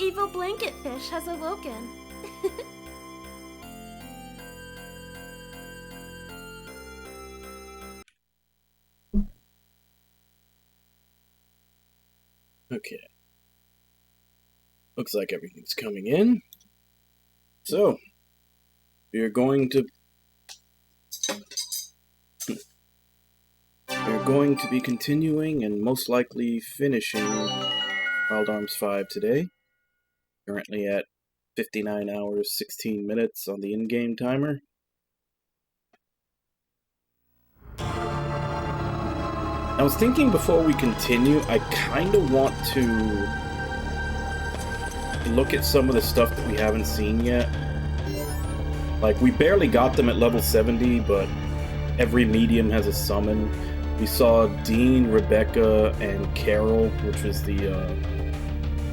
evil blanket fish has awoken. Okay. Looks like everything's coming in. So, we're going to be continuing and most likely finishing Wild Arms 5 today. Currently at 59 hours, 16 minutes on the in-game timer. I was thinking before we continue, I kind of want to look at some of the stuff that we haven't seen yet. Like, we barely got them at level 70, but every medium has a summon. We saw Dean, Rebecca, and Carol, which was the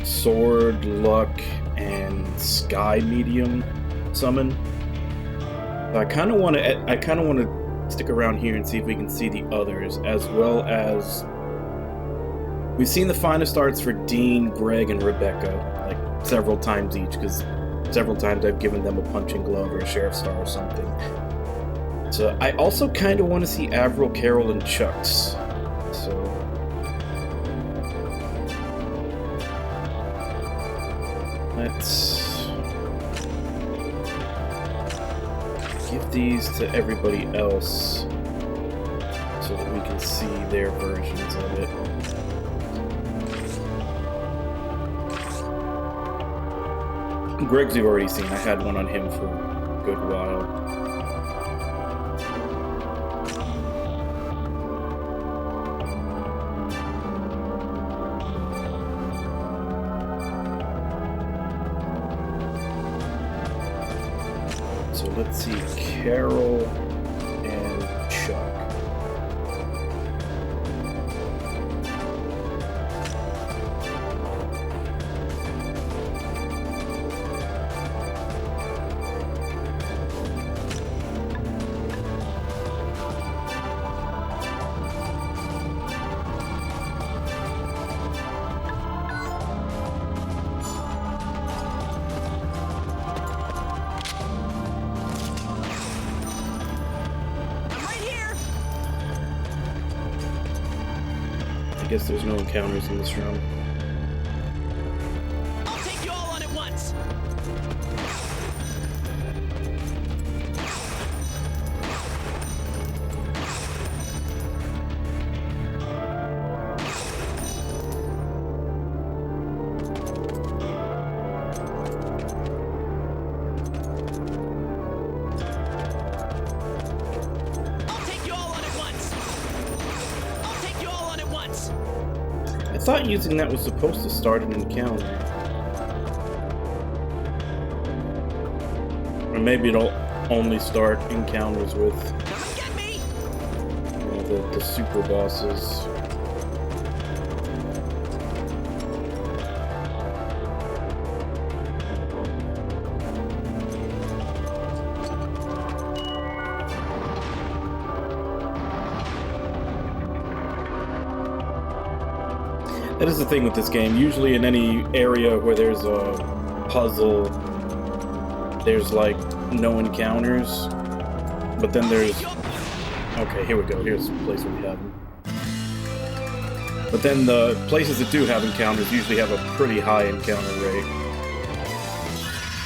Sword, Luck, and Sky medium summon. So I kind of want to stick around here and see if we can see the others, as well as we've seen the finest arts for Dean, Greg, and Rebecca, like several times each, because several times I've given them a punching glove or a sheriff's star or something. So I also kind of want to see Avril, Carol, and Chuck's. So let's give these to everybody else so that we can see their versions of it. Greg's we've already seen. I had one on him for a good while. So let's see, Carol and Chuck. I guess there's no encounters in this room. I'll take you all on at once. I thought using that was supposed to start an encounter. Or maybe it'll only start encounters with the super bosses. That is the thing with this game. Usually in any area where there's a puzzle, there's like no encounters. But then there's... Okay, here we go. Here's a place where we have them. But then the places that do have encounters usually have a pretty high encounter rate.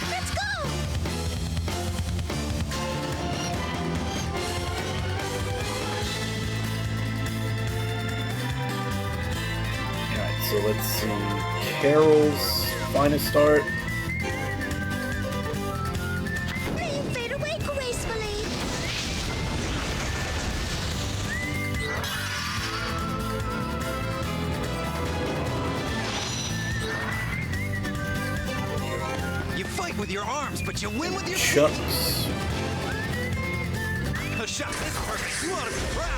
Let's go! Alright, so let's see. Carol's finest art. You fade away gracefully. You fight with your arms, but you win with your Chucks. A shot this perfect. You ought to be proud.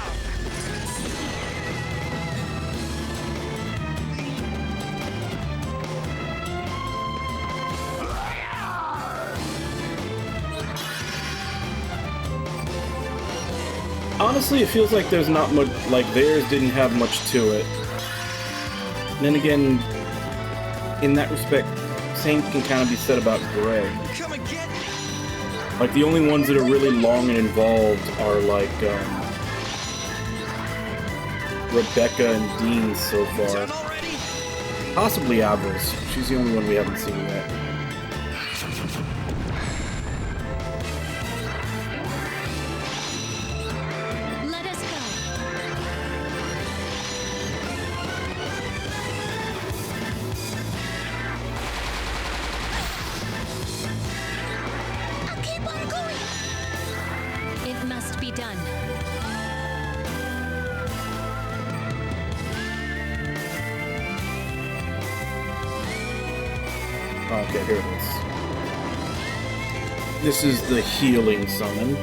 Honestly, it feels like there's not much, like theirs didn't have much to it. And then again, in that respect, same can kind of be said about Greg. Come and get me. Like, the only ones that are really long and involved are, like, Rebecca and Dean so far. Done already? Possibly Avros. She's the only one we haven't seen yet. Let us go. I'll keep on going. It must be done. Okay, here it is. This is the healing summon.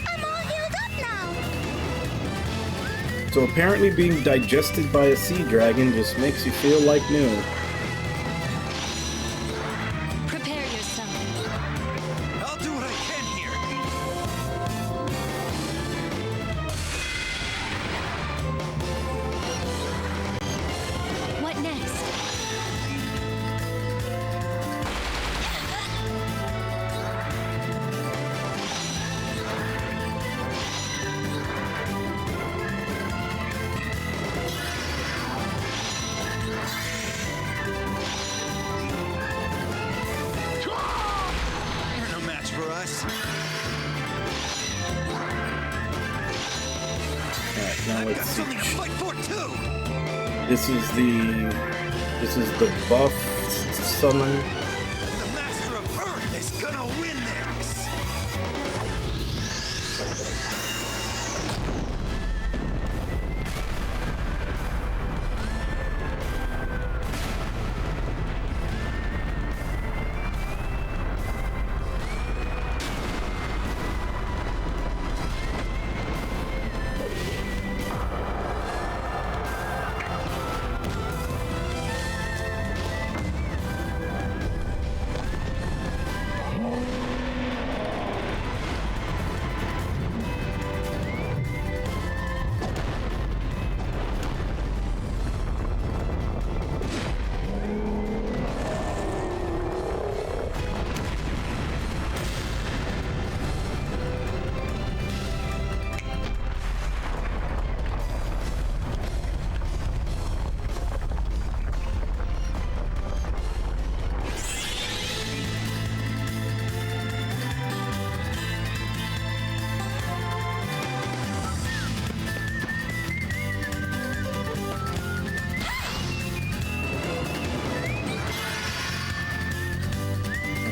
I'm all healed up now. So apparently being digested by a sea dragon just makes you feel like new. Prepare yourself. I'll do what I can here. What next? You're no match for us. Alright, now I've got let's see. something to fight for too. This is the buff summon. The Master of Earth is gonna win this.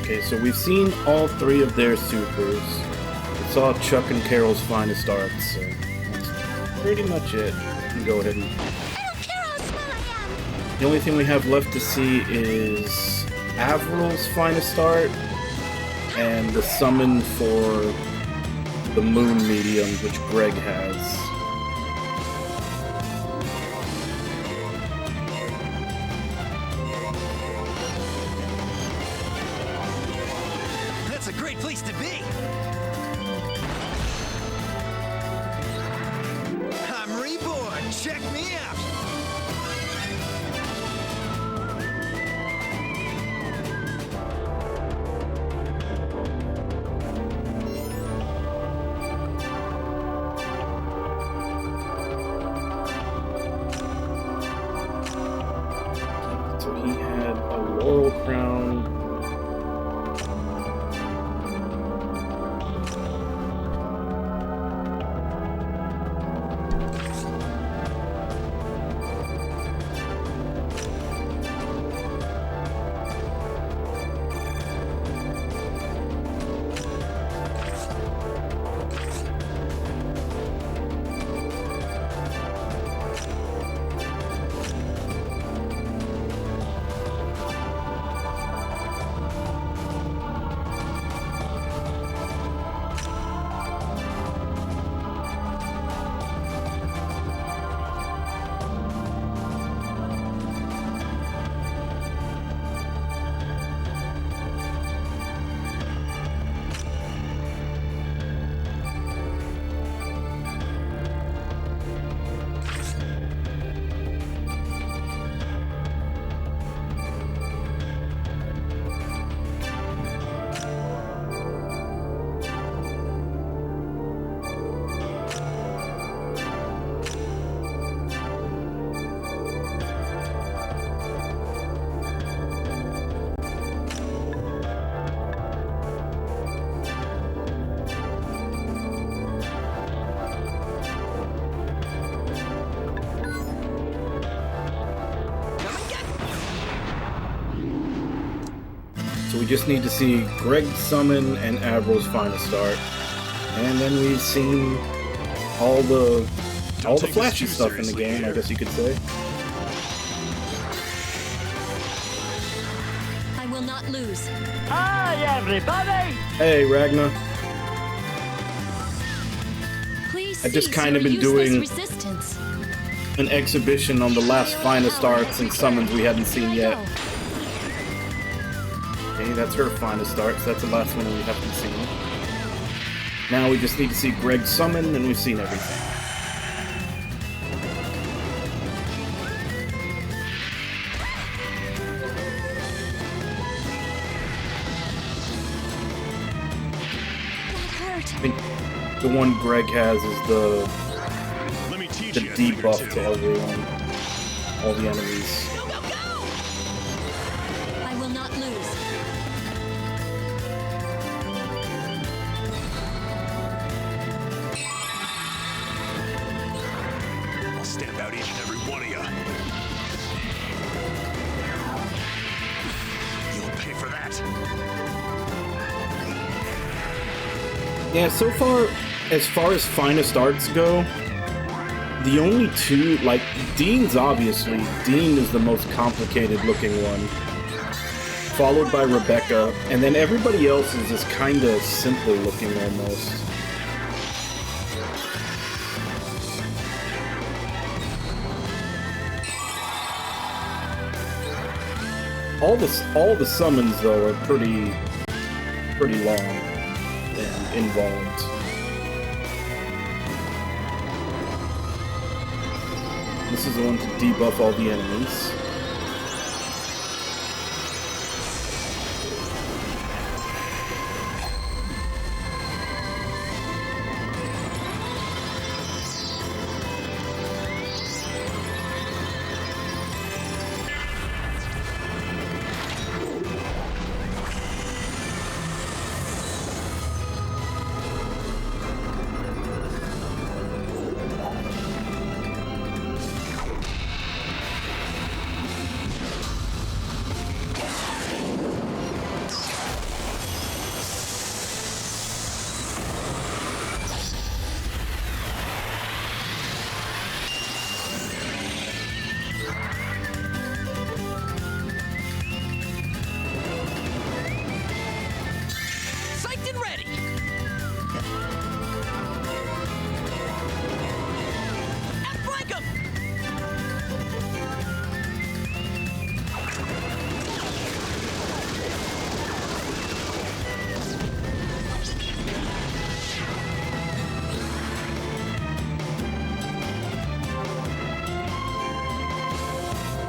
Okay, so we've seen all three of their supers. We saw Chuck and Carol's finest art, so that's pretty much it. You can go ahead and... I don't care how small I am. The only thing we have left to see is Avril's finest art and the summon for the Moon Medium, which Greg has. That's a great place to be. I'm reborn. Check me out. just need to see Greg summon and Avril's final start. And then we've seen all the flashy stuff in the game, I guess you could say. I will not lose. Hi, everybody! Hey, Ragnar. Please I've just cease kind of your been useless doing resistance. an exhibition on the last final starts and summons we hadn't seen yet. Okay, that's her final starts. That's the last one we haven't seen. Now we just need to see Greg summon, and we've seen everything. That hurt. I think the one Greg has is the Let me teach the you a thing or debuff two. to everyone, all the enemies. Go, go, go! I will not lose. I'll stamp out each and every one of you. You'll pay for that. Yeah, so far as finest arts go, the only two, like, Dean's obviously. Dean is the most complicated looking one. Followed by Rebecca, and then everybody else is just kind of simple looking almost. All the summons though are pretty long and involved. This is the one to debuff all the enemies. Psyched and ready. Outflank 'em.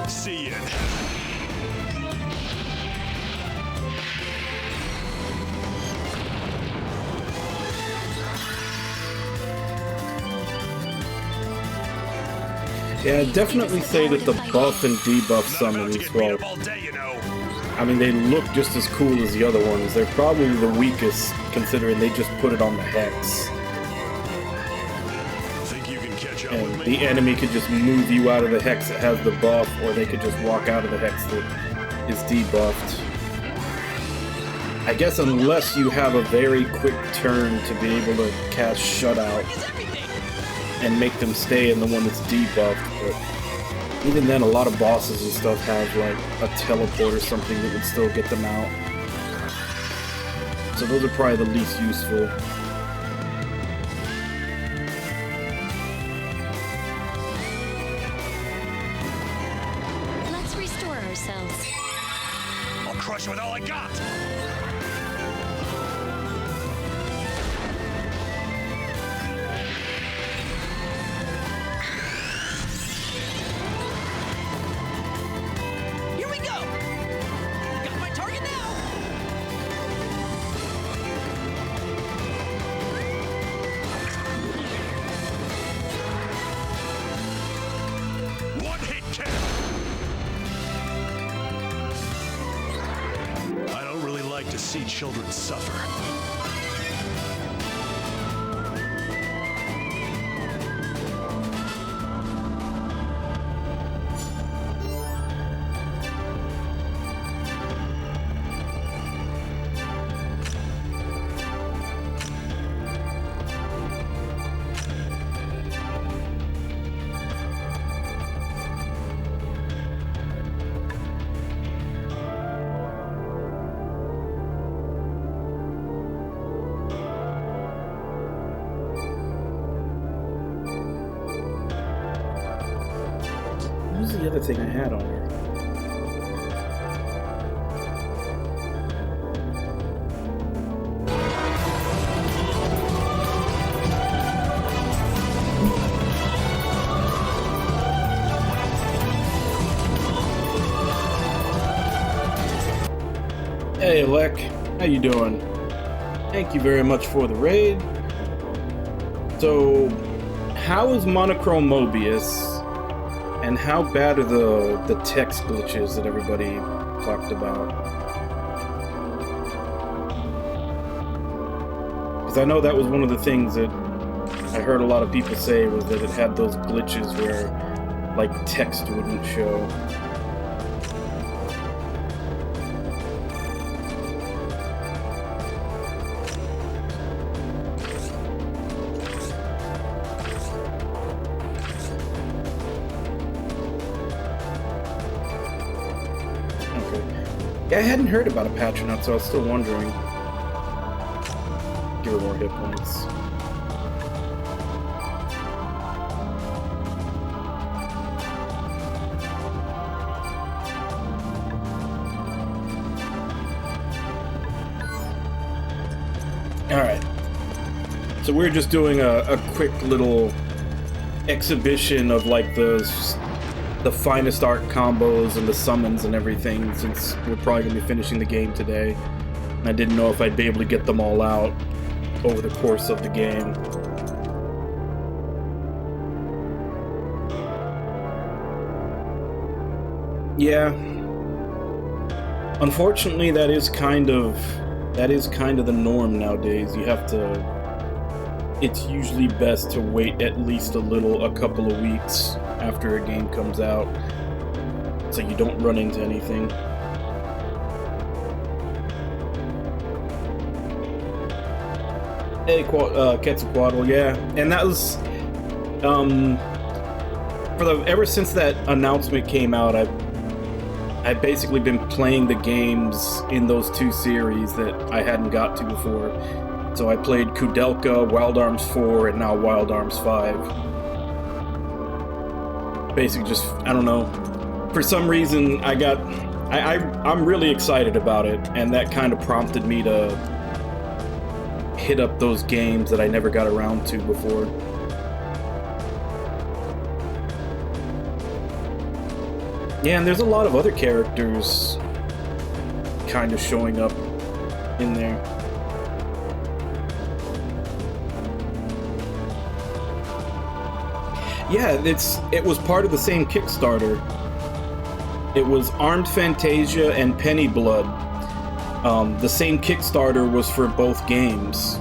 See ya. Yeah, I'd definitely say that the buff and debuff Not about to summons, get beat well, up all day, you know. I mean, they look just as cool as the other ones. They're probably the weakest, considering they just put it on the hex. Think you can catch up And with me? the enemy could just move you out of the hex that has the buff, or they could just walk out of the hex that is debuffed. I guess unless you have a very quick turn to be able to cast Shutout Is everything. and make them stay in the one that's debuffed, but even then a lot of bosses and stuff have like a teleport or something that would still get them out. So those are probably the least useful. Let's restore ourselves. I'll crush you with all I got. Here we go. Got my target now. One hit kill. I don't really like to see children suffer. the other thing I had on here? Hey, Lek, how you doing? Thank you very much for the raid. So, how is Monochrome Mobius, and how bad are the text glitches that everybody talked about? Because I know that was one of the things that I heard a lot of people say, was that it had those glitches where, like, text wouldn't show. Yeah, I hadn't heard about a patch or not, so I was still wondering. Give her more hit points. Alright. So we're just doing a quick little exhibition of like the finest art combos and the summons and everything, since we're probably going to be finishing the game today. And I didn't know if I'd be able to get them all out over the course of the game. Yeah. Unfortunately, that is kind of the norm nowadays. You have to... It's usually best to wait at least a couple of weeks after a game comes out, so you don't run into anything. Hey, Quetzalcoatl, yeah, and that was, ever since that announcement came out, I've basically been playing the games in those two series that I hadn't got to before. So I played Kudelka, Wild Arms 4, and now Wild Arms 5. Basically just, I don't know, for some reason I'm really excited about it, and that kind of prompted me to hit up those games that I never got around to before. Yeah, and there's a lot of other characters kind of showing up in there. Yeah, it was part of the same Kickstarter. It was Armed Fantasia and Penny Blood. The same Kickstarter was for both games.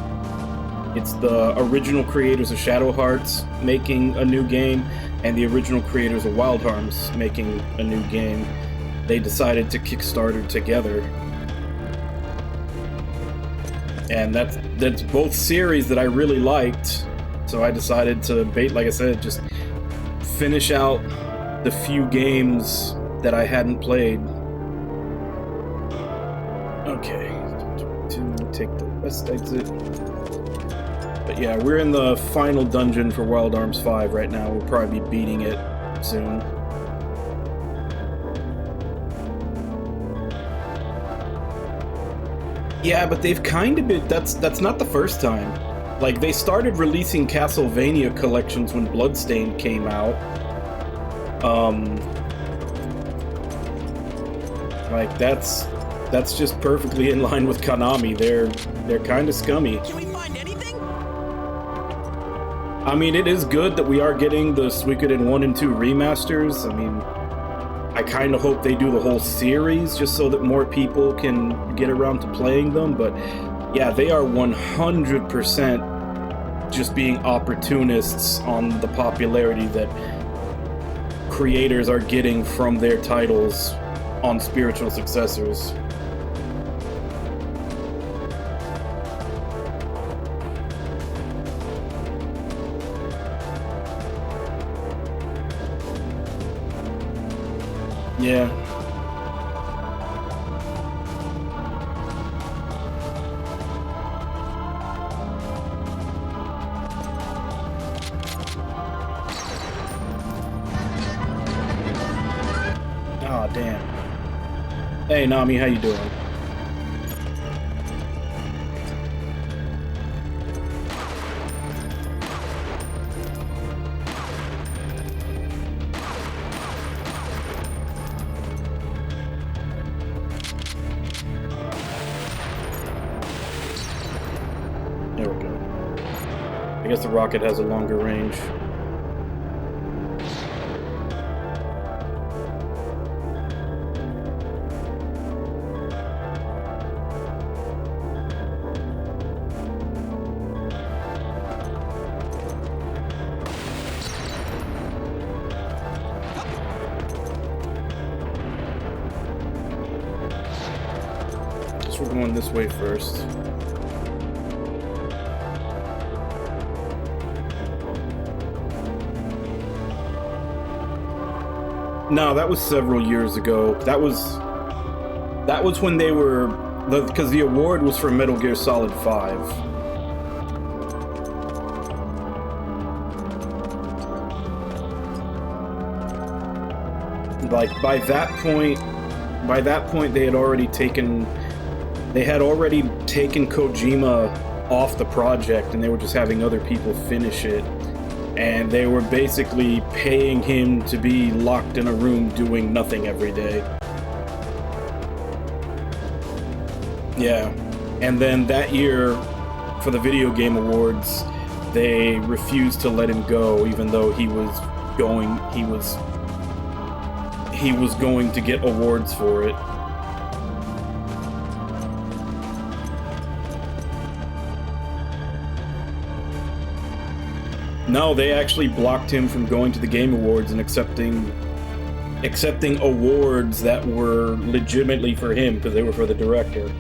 It's the original creators of Shadow Hearts making a new game, and the original creators of Wild Arms making a new game. They decided to Kickstarter together. And that's both series that I really liked. So I decided to, like I said, just finish out the few games that I hadn't played. Okay, to take the west exit. But yeah, we're in the final dungeon for Wild Arms 5 right now. We'll probably be beating it soon. Yeah, but they've kind of been... That's not the first time. Like, they started releasing Castlevania collections when Bloodstained came out. Like, that's just perfectly in line with Konami. They're kind of scummy. Can we find anything? I mean, it is good that we are getting the Suikoden 1 and 2 remasters. I mean, I kind of hope they do the whole series just so that more people can get around to playing them, but yeah, they are 100% just being opportunists on the popularity that creators are getting from their titles on spiritual successors. Yeah. Damn. Hey, Nami, how you doing? There we go. I guess the rocket has a longer range. Guess we're going this way first. No, that was several years ago. That was when they were, because the award was for Metal Gear Solid 5. Like by that point they had already taken Kojima off the project, and they were just having other people finish it. And they were basically paying him to be locked in a room doing nothing every day. Yeah. And then that year, for the Video Game Awards, they refused to let him go, even though he was going to get awards for it. No, they actually blocked him from going to the Game Awards and accepting awards that were legitimately for him, because they were for the director.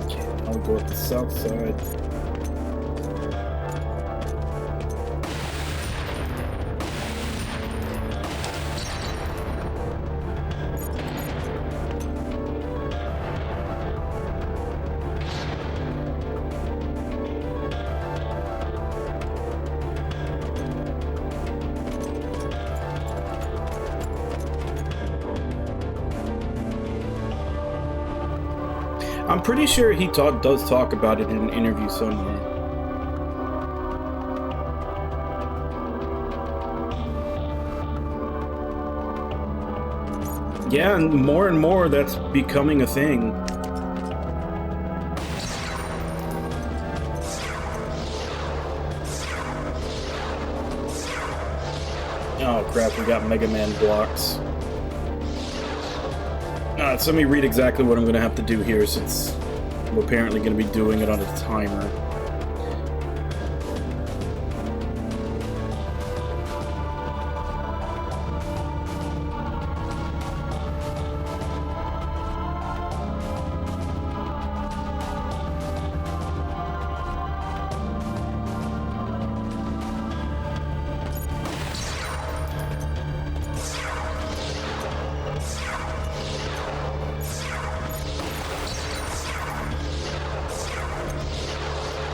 Okay, I'll go up the south side. I'm pretty sure he does talk about it in an interview somewhere. Yeah, and more that's becoming a thing. Oh crap, we got Mega Man blocks. So let me read exactly what I'm going to have to do here, since I'm apparently going to be doing it on a timer.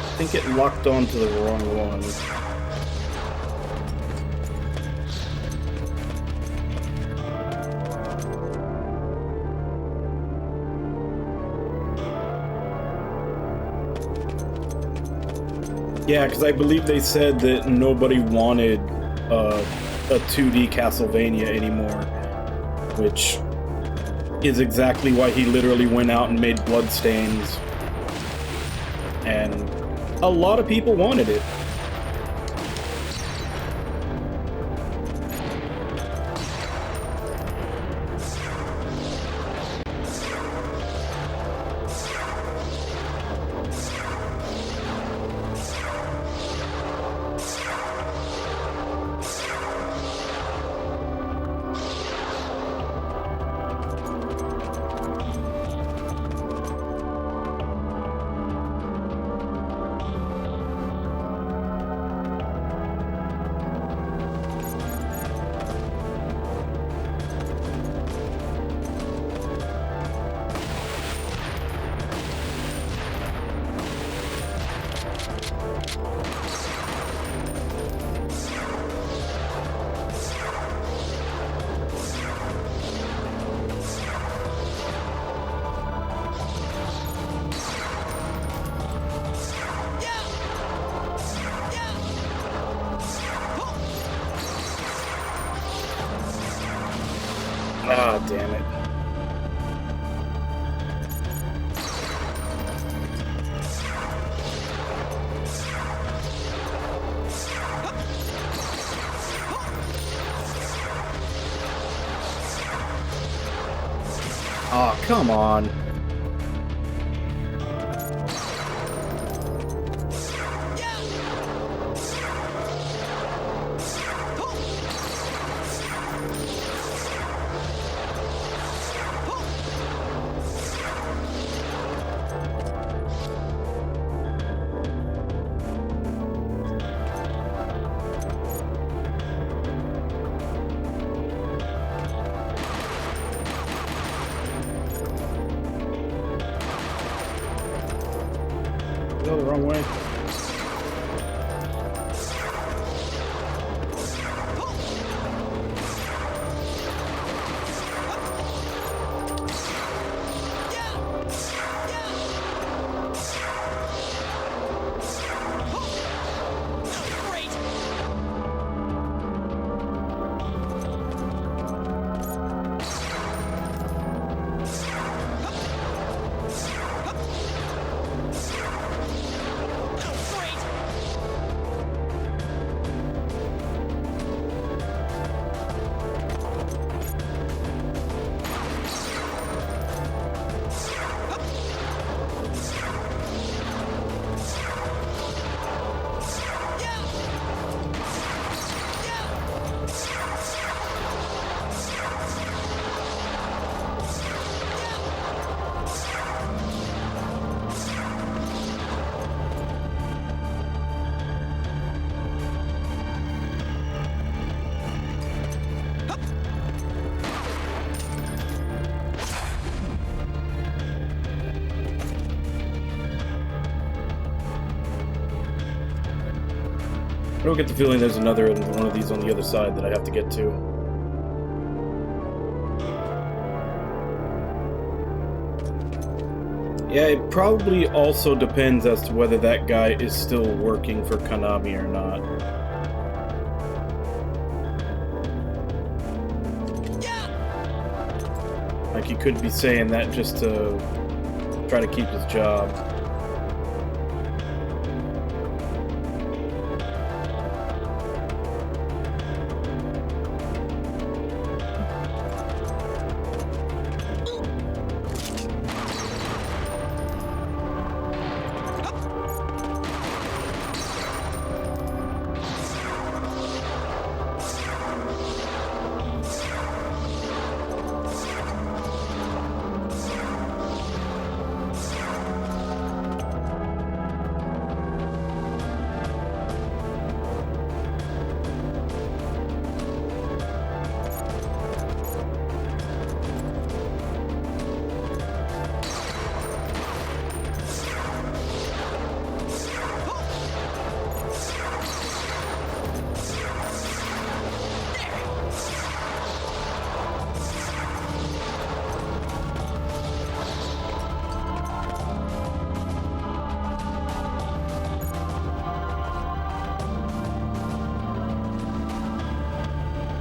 I think it locked onto the wrong one. Yeah, because I believe they said that nobody wanted a 2D Castlevania anymore, which is exactly why he literally went out and made Bloodstains. And a lot of people wanted it. Ah, damn it. Oh, come on. Go the wrong way. I don't get the feeling there's another one of these on the other side that I have to get to. Yeah, it probably also depends as to whether that guy is still working for Konami or not. Like, he could be saying that just to try to keep his job.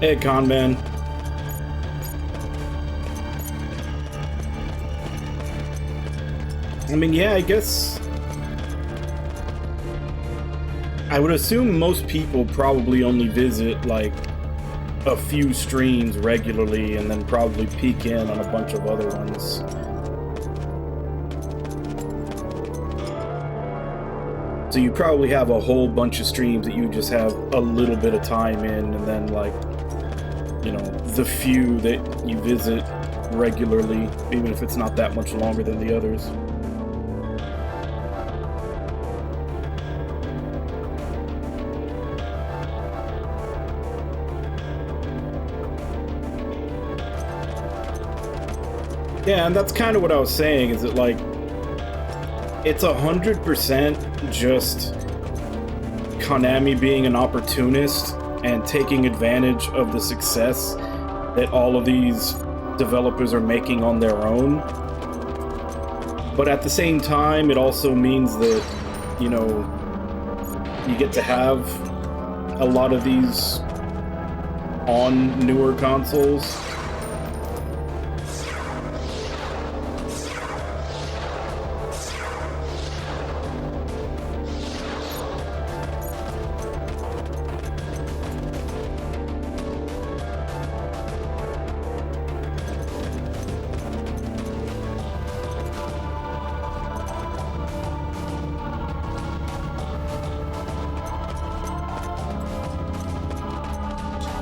Hey, con man. I mean, yeah, I guess I would assume most people probably only visit like a few streams regularly and then probably peek in on a bunch of other ones. So you probably have a whole bunch of streams that you just have a little bit of time in, and then like, you know, the few that you visit regularly, even if it's not that much longer than the others. Yeah, and that's kind of what I was saying, is that like, it's 100% just Konami being an opportunist and taking advantage of the success that all of these developers are making on their own. But at the same time, it also means that, you know, you get to have a lot of these on newer consoles.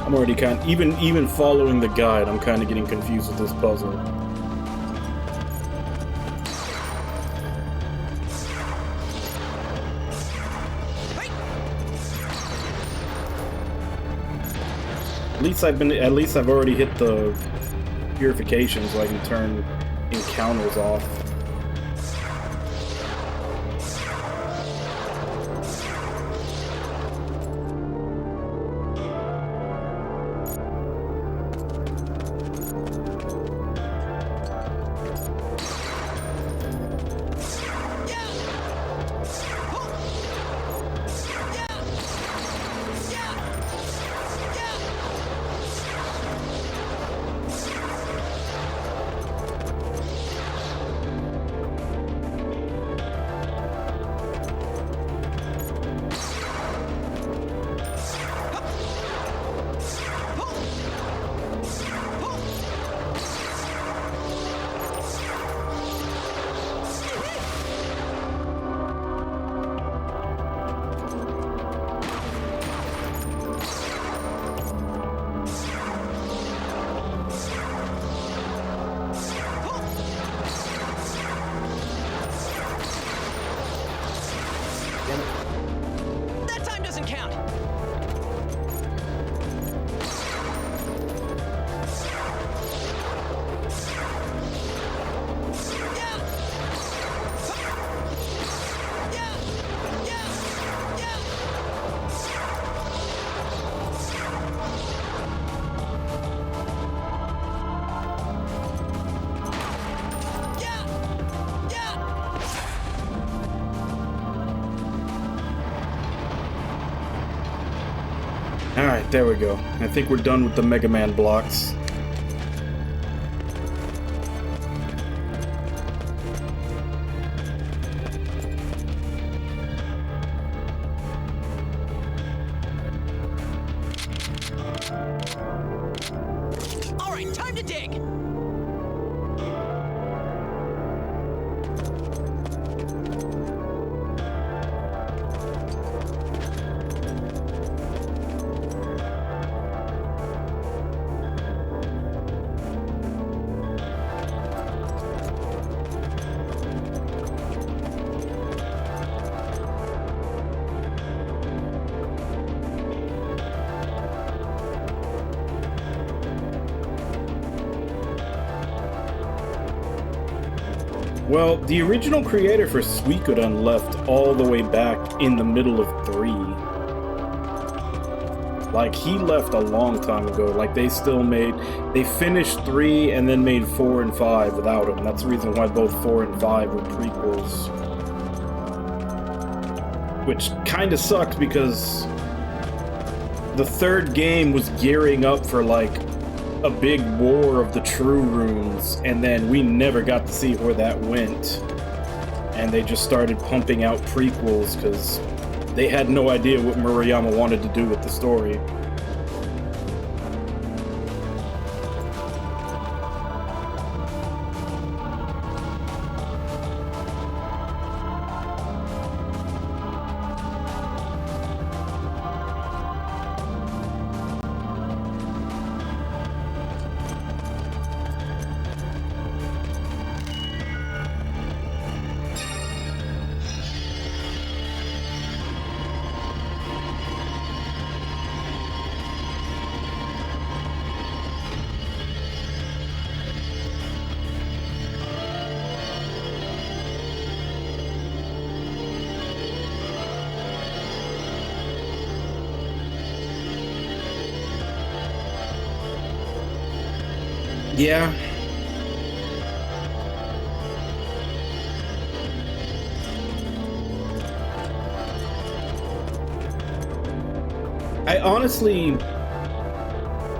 I'm already even following the guide, I'm kind of getting confused with this puzzle. At least I've already hit the purification, so I can turn encounters off. That time doesn't count. Alright, there we go. I think we're done with the Mega Man blocks. All right, time to dig. Well, the original creator for Suikoden left all the way back in the middle of 3. Like, he left a long time ago. Like, they finished 3 and then made 4 and 5 without him. That's the reason why both 4 and 5 were prequels. Which kinda sucked because the third game was gearing up for, like, a big war of the True Runes, and then we never got to see where that went. And they just started pumping out prequels because they had no idea what Murayama wanted to do with the story. Yeah.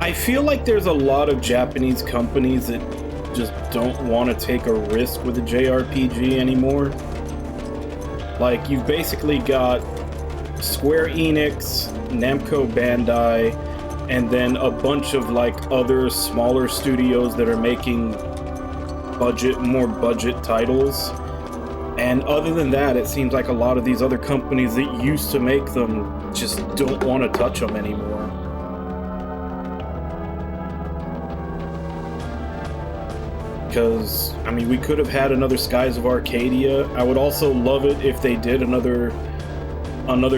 I feel like there's a lot of Japanese companies that just don't want to take a risk with a JRPG anymore. Like, you've basically got Square Enix, Namco Bandai, and then a bunch of like other smaller studios that are making more budget titles. And other than that, it seems like a lot of these other companies that used to make them just don't want to touch them anymore. Because, I mean, we could have had another Skies of Arcadia. I would also love it if they did another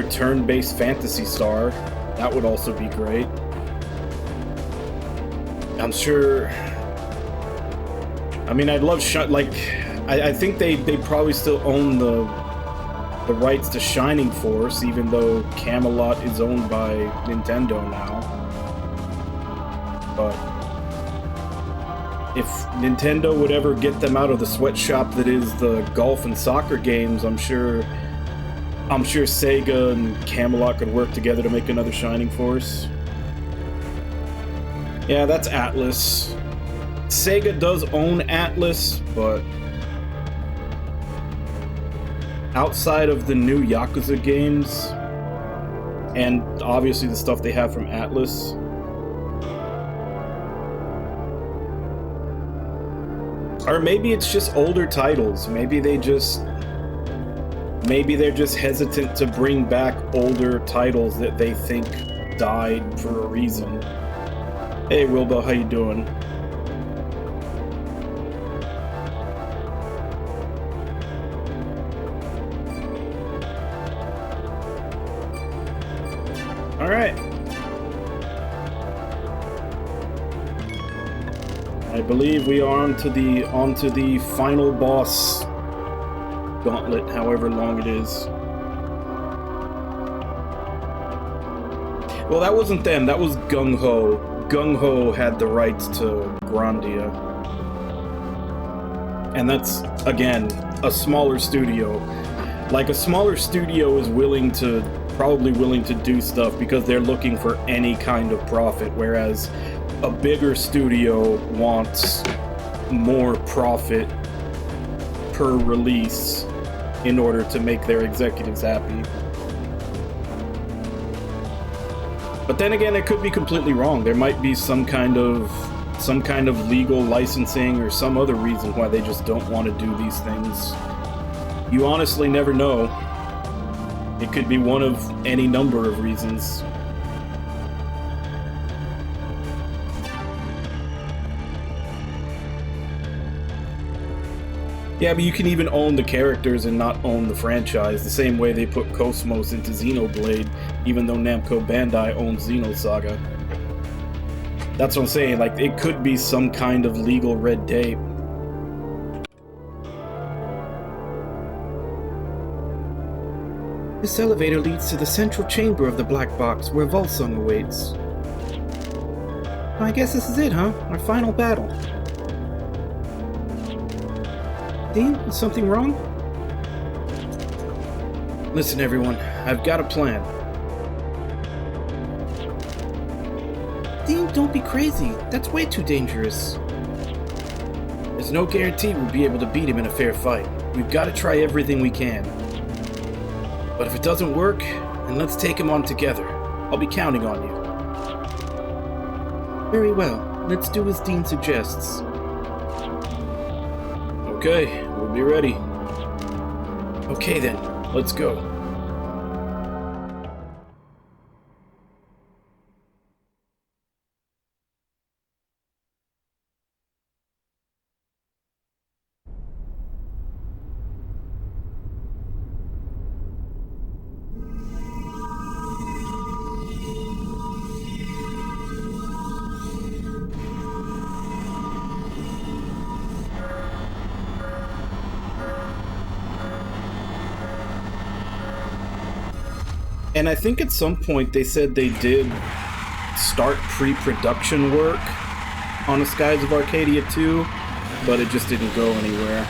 turn-based Phantasy Star. That would also be great. I'm sure... I mean, I'd love... I think they probably still own the rights to Shining Force, even though Camelot is owned by Nintendo now. But if Nintendo would ever get them out of the sweatshop that is the golf and soccer games, I'm sure Sega and Camelot could work together to make another Shining Force. Yeah, that's Atlas. Sega does own Atlas, but outside of the new Yakuza games, and obviously the stuff they have from Atlas, or maybe it's just older titles. Maybe they're just hesitant to bring back older titles that they think died for a reason. Hey Wilbo, how you doing? Alright. I believe we are onto the final boss gauntlet, however long it is. Well, that wasn't them, that was Gung Ho. Gung Ho had the rights to Grandia. And that's, again, a smaller studio. Like, a smaller studio is probably willing to do stuff because they're looking for any kind of profit, whereas a bigger studio wants more profit per release in order to make their executives happy. But then again, it could be completely wrong. There might be some kind of legal licensing or some other reason why they just don't want to do these things. You honestly never know. It could be one of any number of reasons. Yeah, but you can even own the characters and not own the franchise, the same way they put Cosmos into Xenoblade, even though Namco Bandai owns Xenosaga. That's what I'm saying, like, it could be some kind of legal red tape. This elevator leads to the central chamber of the black box, where Volsung awaits. I guess this is it, huh? Our final battle. Dean, is something wrong? Listen, everyone, I've got a plan. Dean, don't be crazy. That's way too dangerous. There's no guarantee we'll be able to beat him in a fair fight. We've got to try everything we can. But if it doesn't work, then let's take him on together. I'll be counting on you. Very well. Let's do as Dean suggests. Okay, we'll be ready. Okay then, let's go. And I think at some point they said they did start pre-production work, on a Skies of Arcadia 2, but it just didn't go anywhere.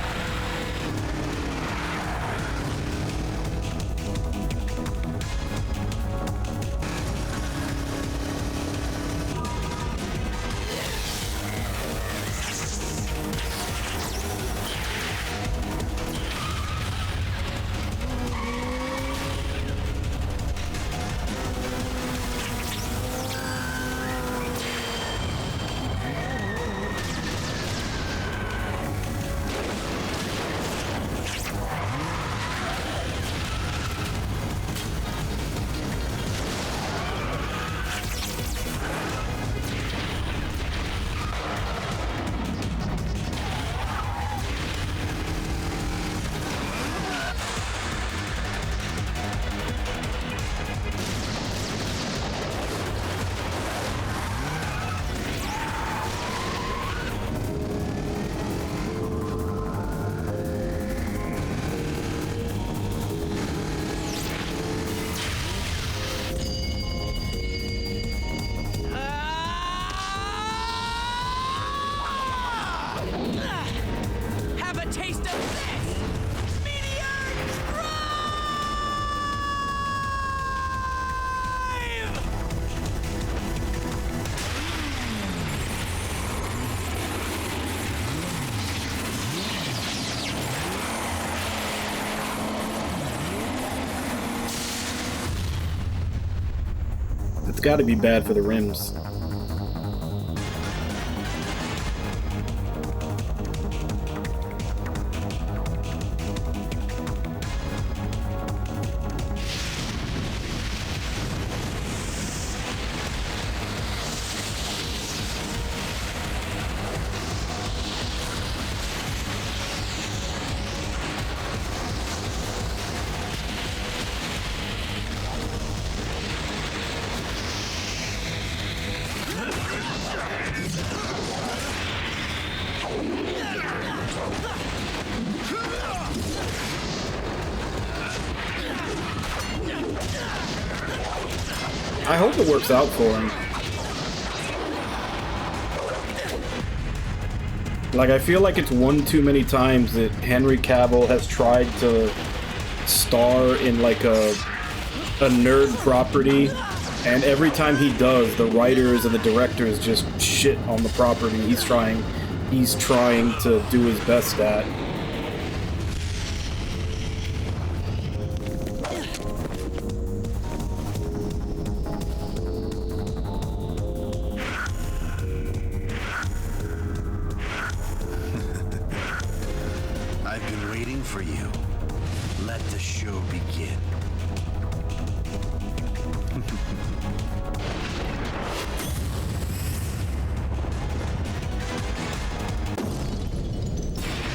Have a taste of this! Meteor Drive! It's got to be bad for the rims. I hope it works out for him. Like, I feel like it's one too many times that Henry Cavill has tried to star in like a nerd property, and every time he does, the writers and the directors just shit on the property he's trying to do his best at. I've been waiting for you. Let the show begin.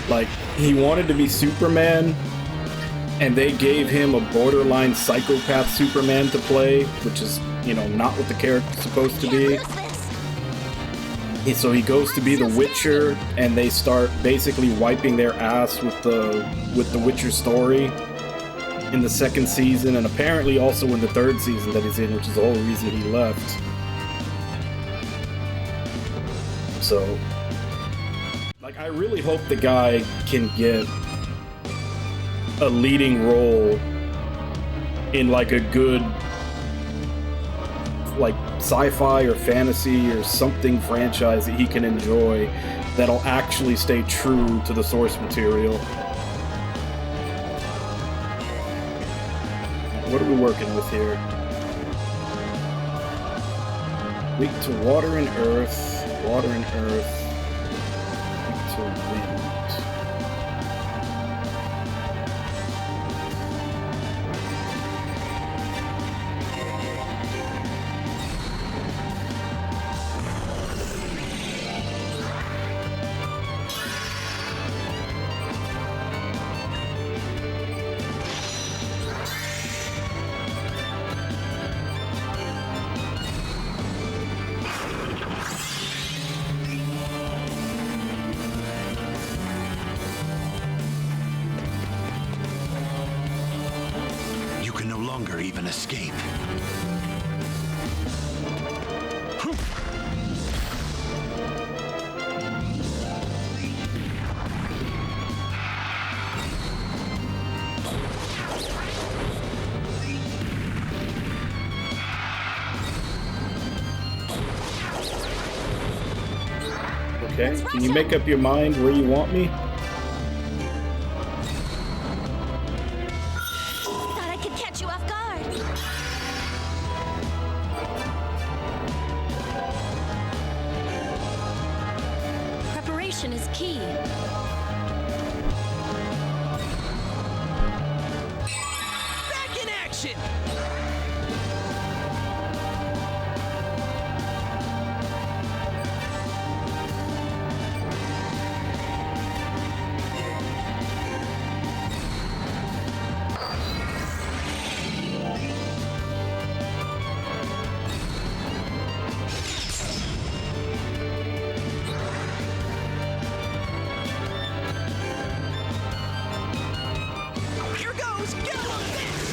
Like, he wanted to be Superman, and they gave him a borderline psychopath Superman to play, which is, you know, not what the character's supposed to be. So he goes to be the Witcher, and they start basically wiping their ass with the Witcher story in the second season, and apparently also in the third season that he's in, which is the whole reason he left. So, like, I really hope the guy can get a leading role in like a good, like, sci-fi or fantasy or something franchise that he can enjoy that'll actually stay true to the source material. What are we working with here? Weak to water and earth, weak to wind. You can no longer even escape. Okay, can you make up your mind where you want me? Thought I could catch you off guard. Preparation is key. Back in action! Here goes! Get on this!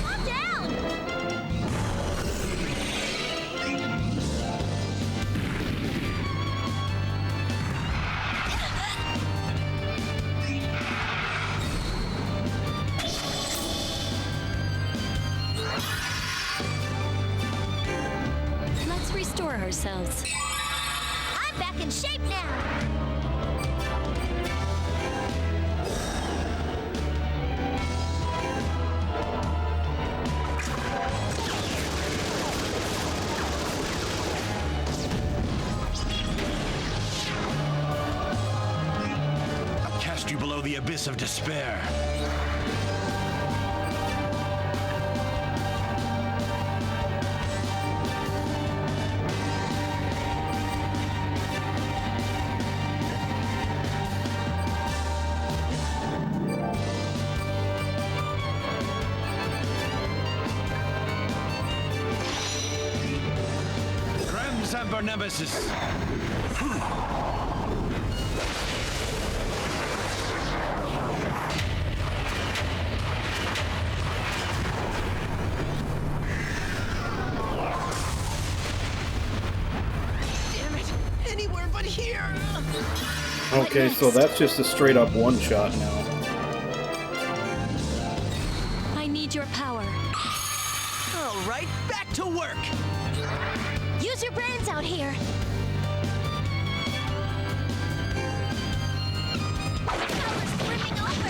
Calm down! Let's restore ourselves. I'm back in shape now. I'll cast you below the abyss of despair. Grim Semper Nemesis. Damn it! Anywhere but here! Okay, so that's just a straight up one shot now. I need your power. All right, back to work! Use your brains out here. Power's brimming over.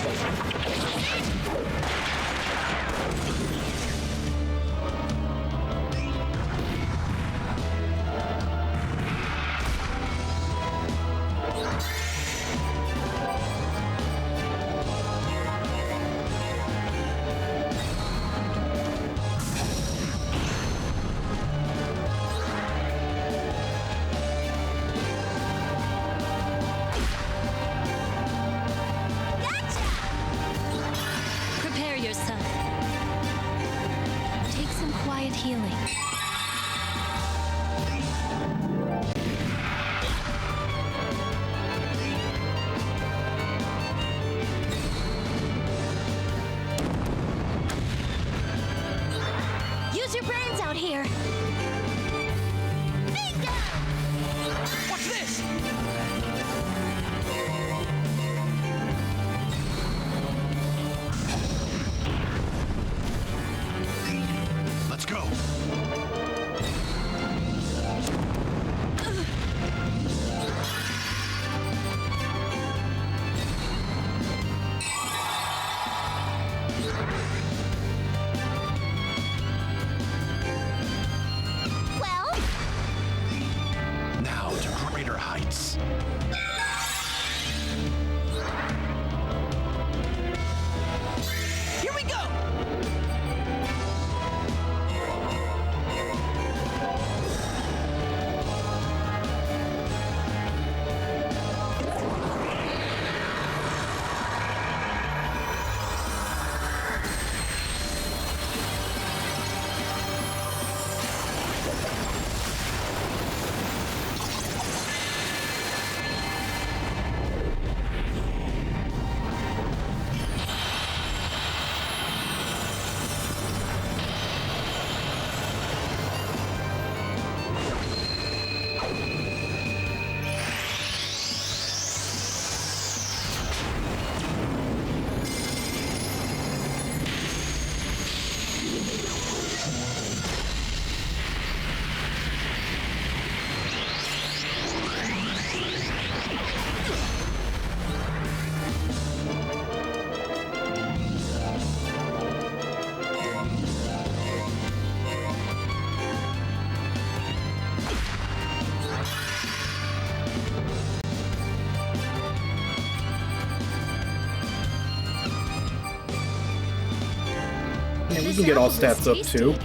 we can get all stats up too.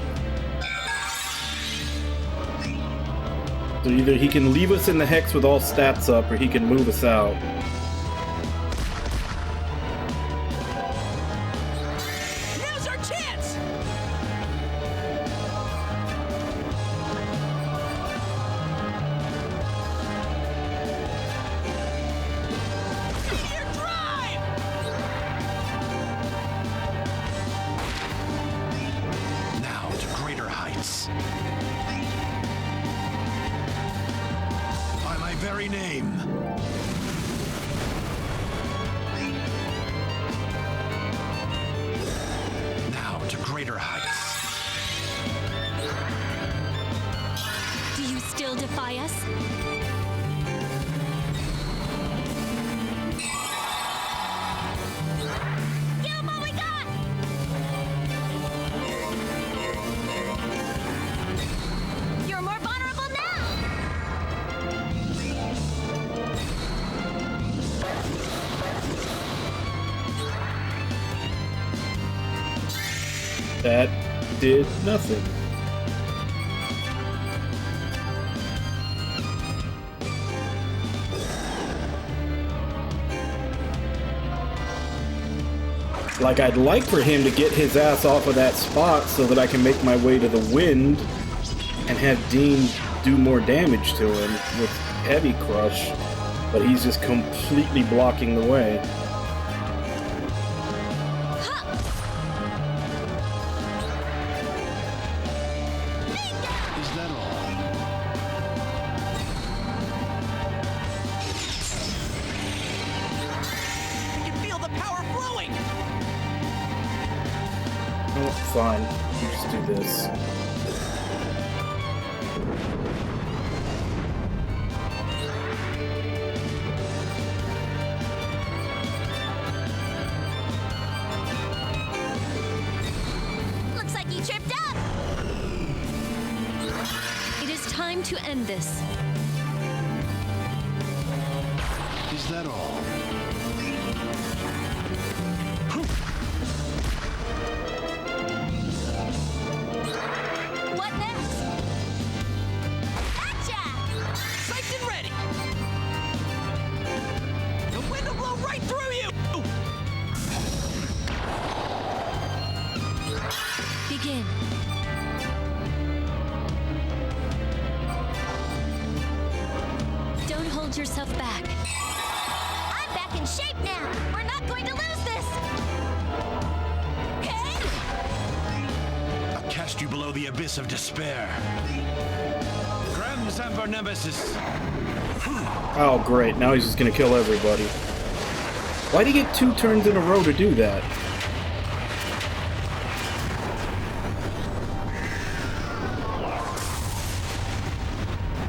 So either he can leave us in the hex with all stats up, or he can move us out. Now's our chance! Meteor drive! Now to greater heights. By my very name. Now to greater heights. Do you still defy us? Give 'em all we got! You're more vulnerable now! That did nothing. Like, I'd like for him to get his ass off of that spot so that I can make my way to the wind and have Dean do more damage to him with Heavy Crush, but he's just completely blocking the way. Is that all? You can feel the power flowing! Oh, fine. You just do this. Looks like you tripped up! It is time to end this. Is that all? What next? Gotcha! Psyched and ready! The wind will blow right through you! Begin. Don't hold yourself back. I'm back in shape now. We're not going to lose this. Okay? I'll cast you below the abyss of despair. Grim Semper Nemesis. Oh, great. Now he's just gonna kill everybody. Why'd he get 2 turns in a row to do that?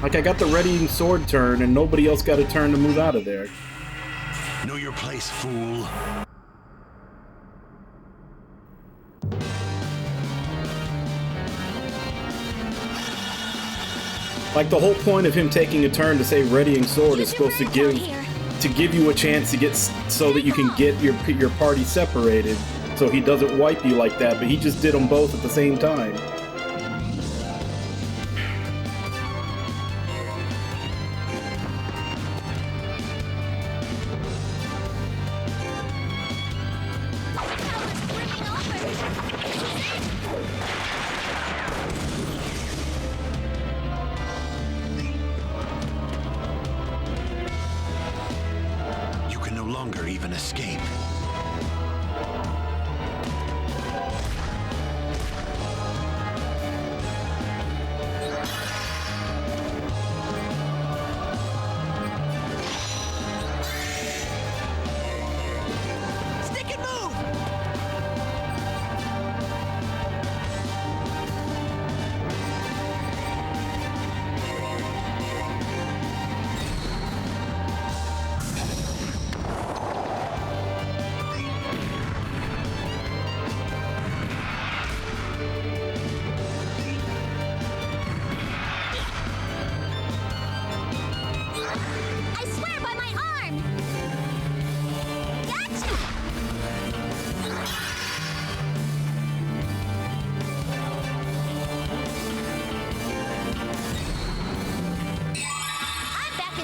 Like, I got the readying sword turn, and nobody else got a turn to move out of there. Know your place, fool. Like, the whole point of him taking a turn to say readying sword is supposed to give you a chance to get so that you can get your party separated, so he doesn't wipe you like that. But he just did them both at the same time. You can no longer even escape. Stick and move!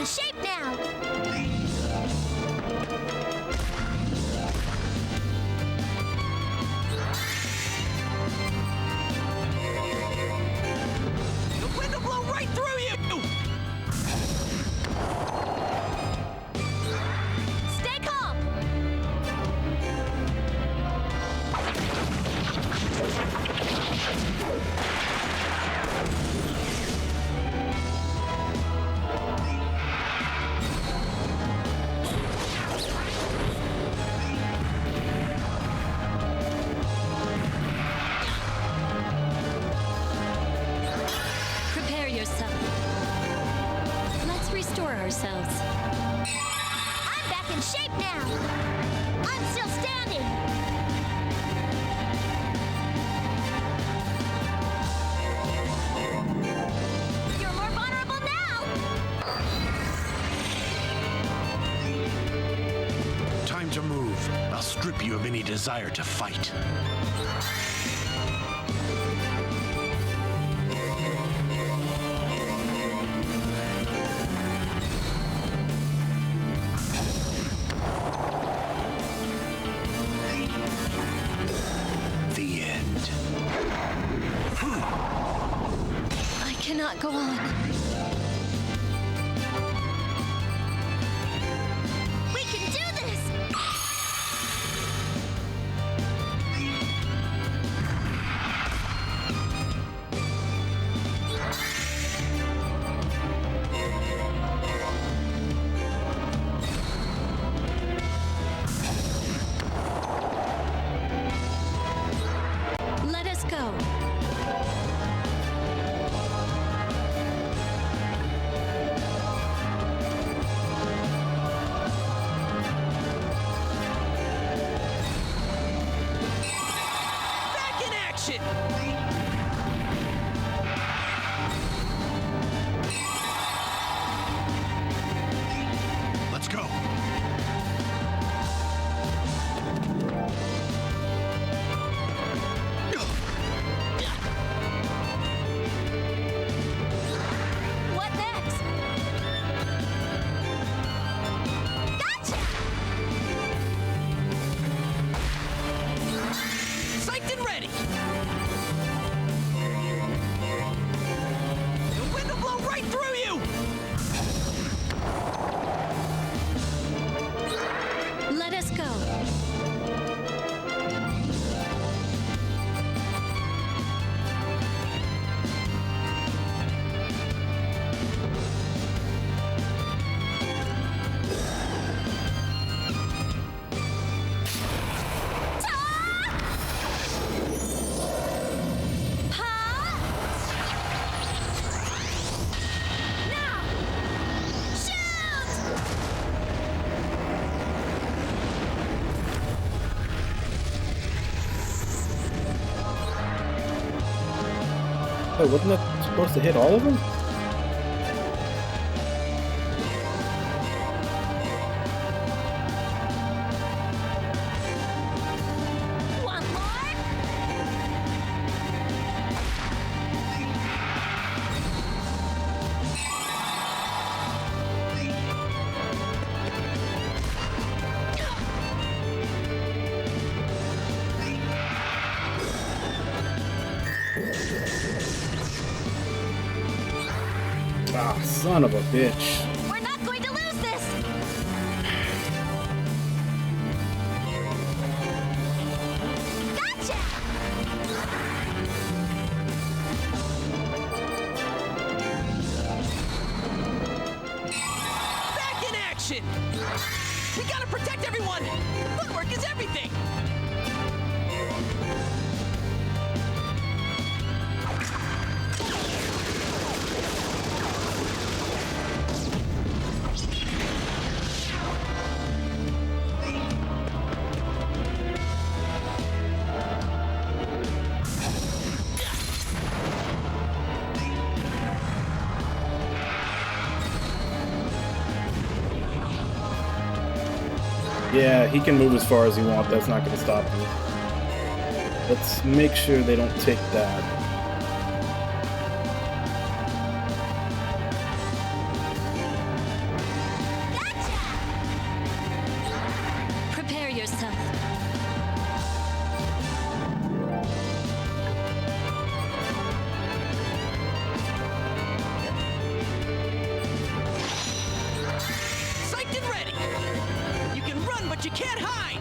in shape now. The wind will blow right through you! Stay calm. Prepare yourself. Let's restore ourselves. I'm back in shape now. I'm still standing. You're more vulnerable now. Time to move. I'll strip you of any desire to fight. The end. I cannot go on. We can do this. Let us go. Back in action! Let's go. What next? Gotcha! Psyched and ready! The wind will blow right through you! Let us go. Now! Shoot! Oh, wasn't that supposed to hit all of them? One more! Ah, son of a bitch. We're not going to lose this! Gotcha! Back in action! We gotta protect everyone! Footwork is everything! Yeah, he can move as far as he wants. That's not going to stop me. Let's make sure they don't take that. You can't hide!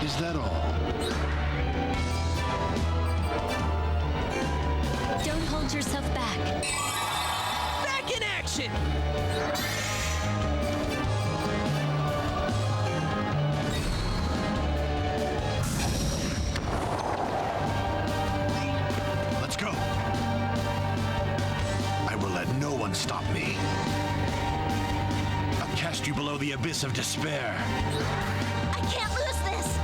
Is that all? Don't hold yourself back. Back in action! Let's go. I will let no one stop me. I'll cast you below the abyss of despair. I can't lose this!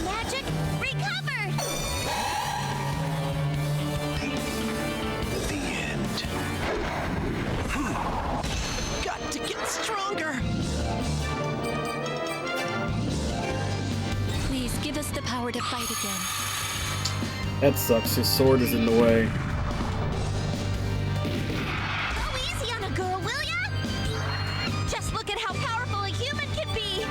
Magic recovered! The end. Got to get stronger! Please give us the power to fight again. That sucks. His sword is in the way. Go easy on a girl, will ya? Just look at how powerful a human can be!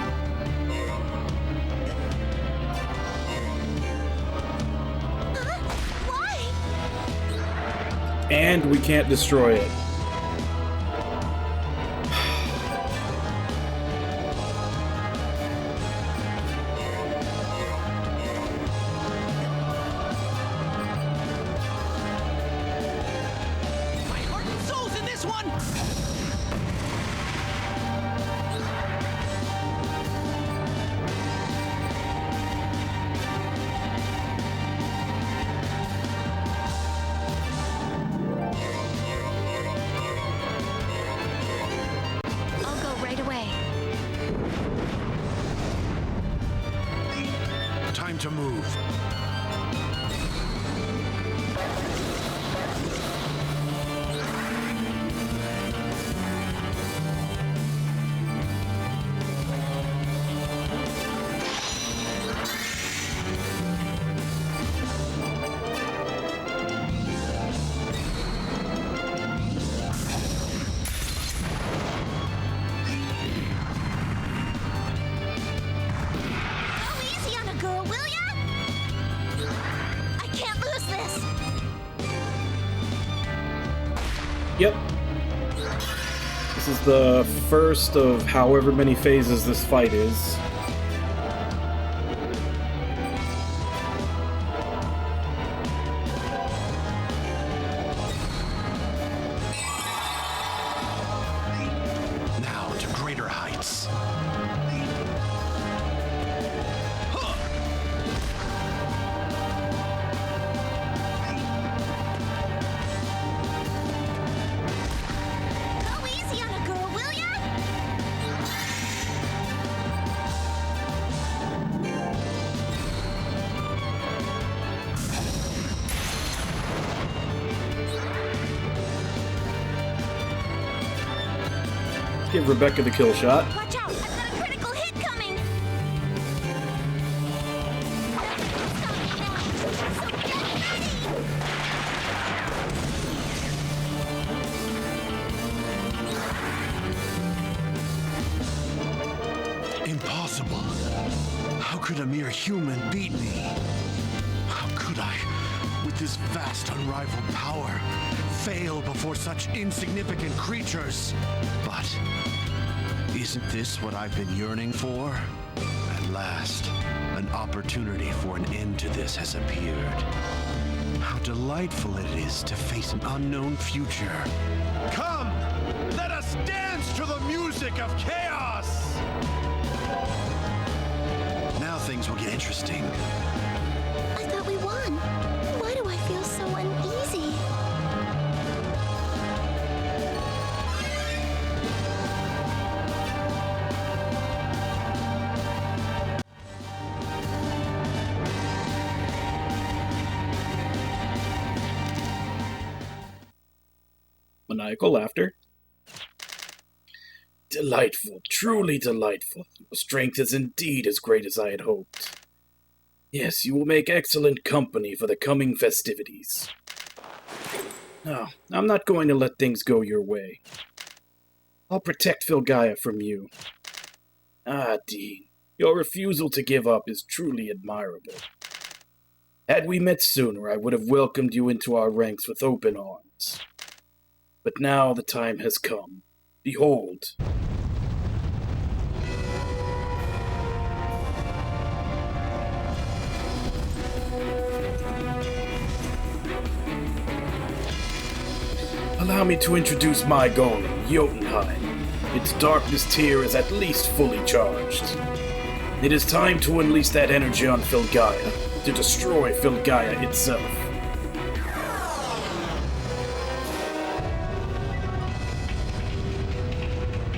Huh? Why? And we can't destroy it. My heart and soul's in this one! I'll go right away. Time to move. Go easy on a girl, will ya? I can't lose this! Yep. This is the first of however many phases this fight is. Now to greater heights. Go easy on a girl, will ya? Let's give Rebecca the kill shot. Watch out! I've got a critical hit coming! So get ready! Impossible. How could a mere human beat me? How could I, with this vast unrivaled power, fail before such insignificant creatures? But isn't this what I've been yearning for? At last, an opportunity for an end to this has appeared. How delightful it is to face an unknown future. Come! Let us dance to the music of chaos! Now things will get interesting. I thought we won. Why do I feel so uneasy? Maniacal laughter. Delightful, truly delightful. Your strength is indeed as great as I had hoped. Yes, you will make excellent company for the coming festivities. No, I'm not going to let things go your way. I'll protect Filgaia from you. Ah, Dean, your refusal to give up is truly admirable. Had we met sooner, I would have welcomed you into our ranks with open arms. But now the time has come. Behold. Allow me to introduce my golem, Jotunheim. Its darkness tier is at least fully charged. It is time to unleash that energy on Filgaia, to destroy Filgaia itself.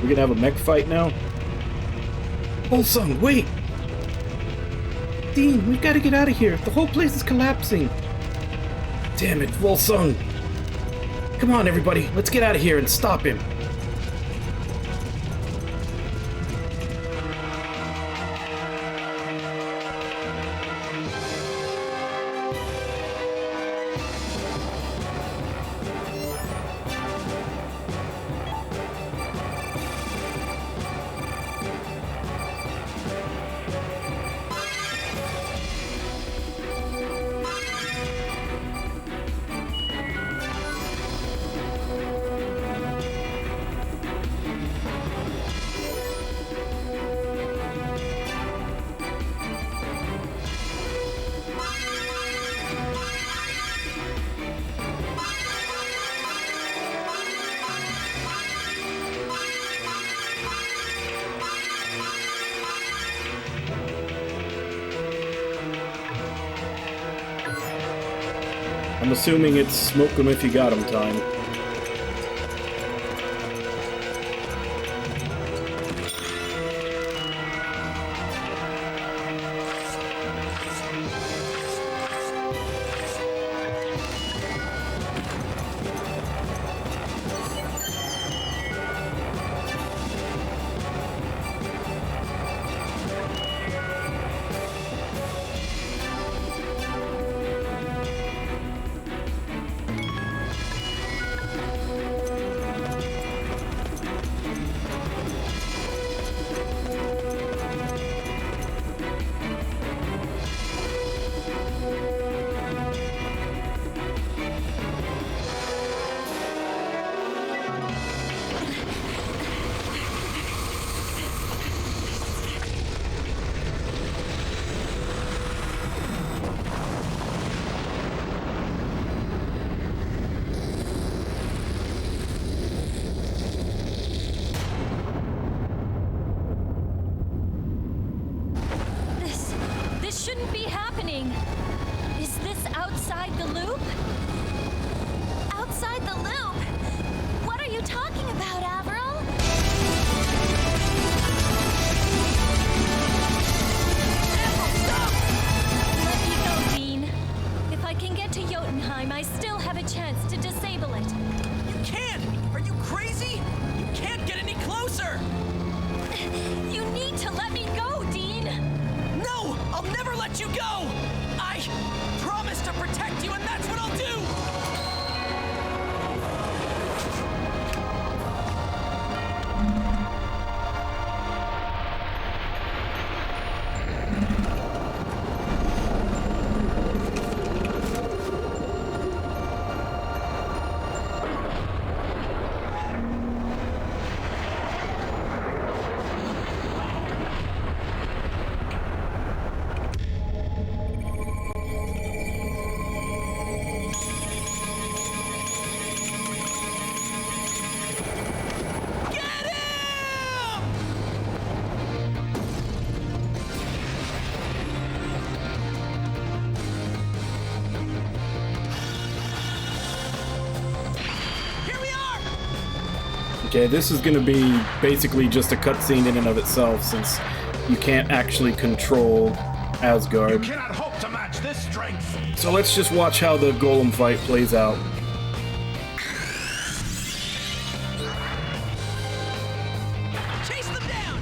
We're gonna have a mech fight now? Volsung, wait! Dean, we've gotta get out of here. The whole place is collapsing. Damn it, Volsung. Come on, everybody. Let's get out of here and stop him. I'm assuming it's smoke 'em if you got 'em time. This shouldn't be happening. Is this outside the loop? Outside the loop? What are you talking about, Avril? Let me go, Dean. If I can get to Jotunheim, I still have a chance to disable it. You can't! Are you crazy? You can't get any closer! You need to let me go, Dean! No! I'll never let you go! I promise to protect you, and that's what I'll do! Okay, this is gonna be basically just a cutscene in and of itself, since you can't actually control Asgard. You cannot hope to match this strength. So let's just watch how the Golem fight plays out. Chase them down!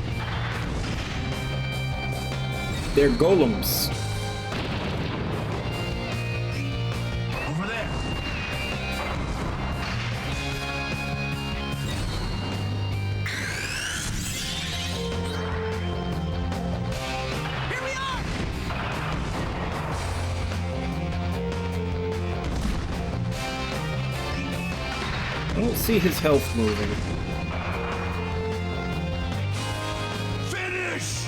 They're golems. Over there. Here we are! I don't see his health moving. Finish!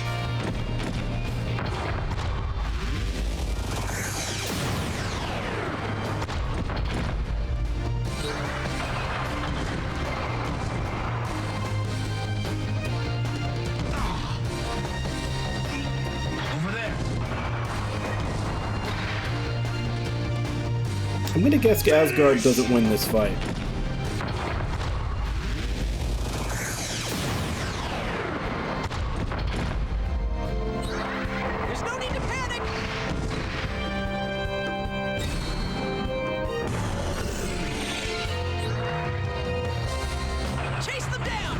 Over there. I'm gonna guess Asgard doesn't win this fight. There's no need to panic! Chase them down!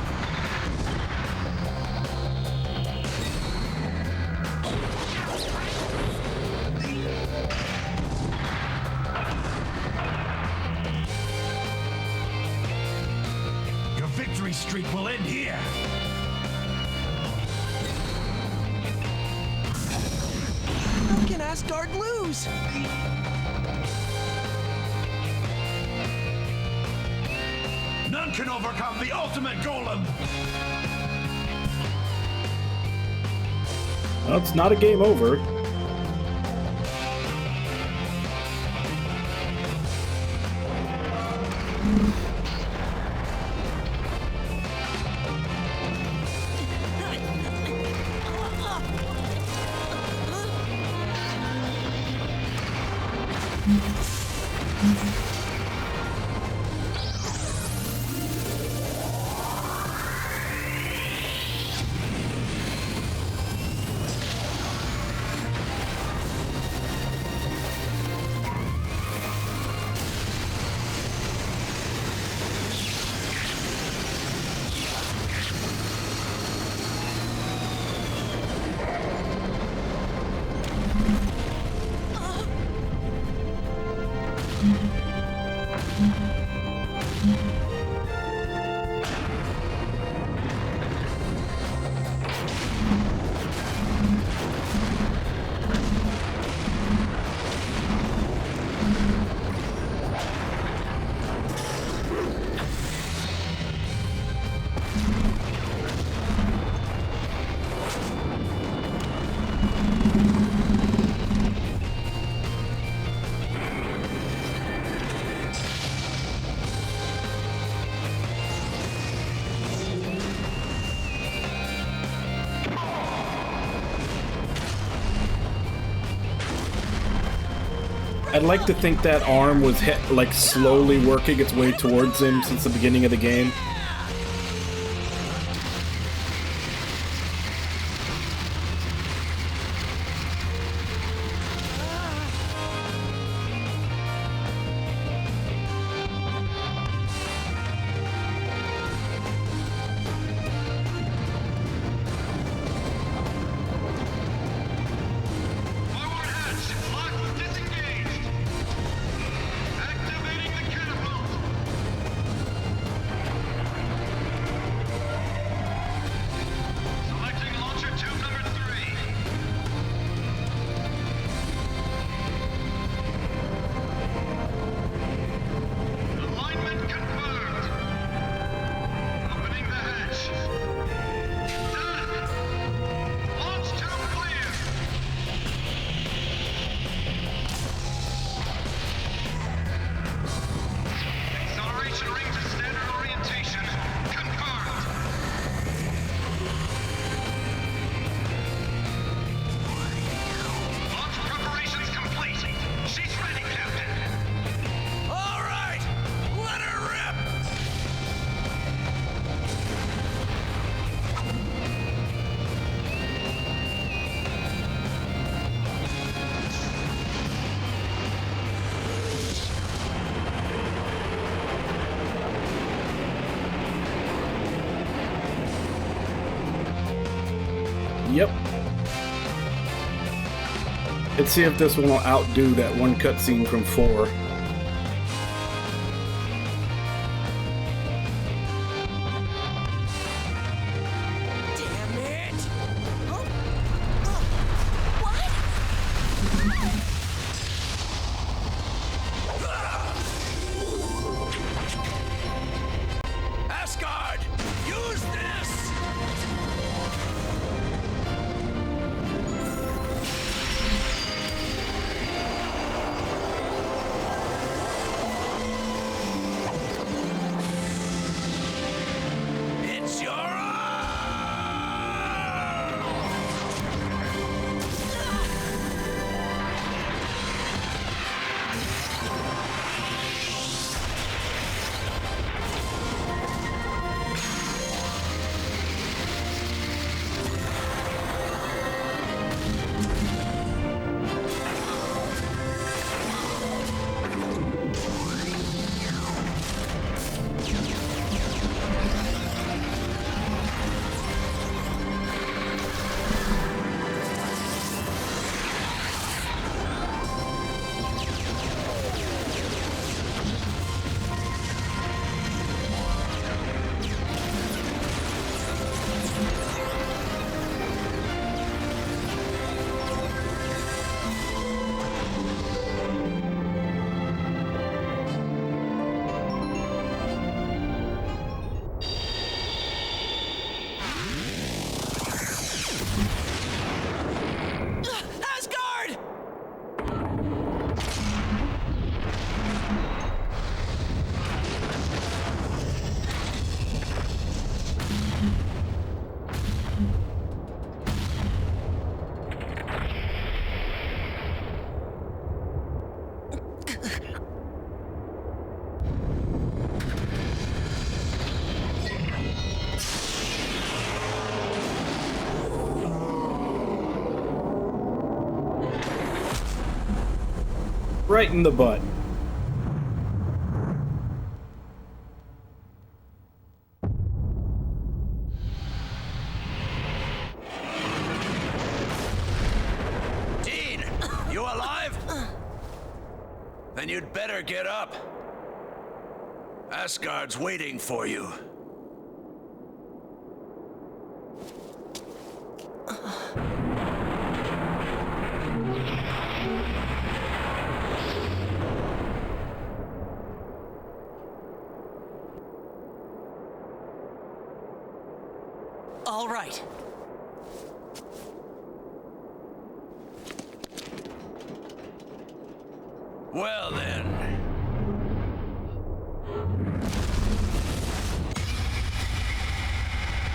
Your victory streak will end here. How can Asgard lose? None can overcome the ultimate golem. Well, it's not a game over. I'd like to think that arm was like slowly working its way towards him since the beginning of the game. Forward hatch, locked, disengaged. Activating the catapult. Yep. Let's see if this one will outdo that one cutscene from 4. Damn it! Asgard, use this! It's your Asgard! Right in the butt. Dean, you alive? Then you'd better get up. Asgard's waiting for you. All right. Well then.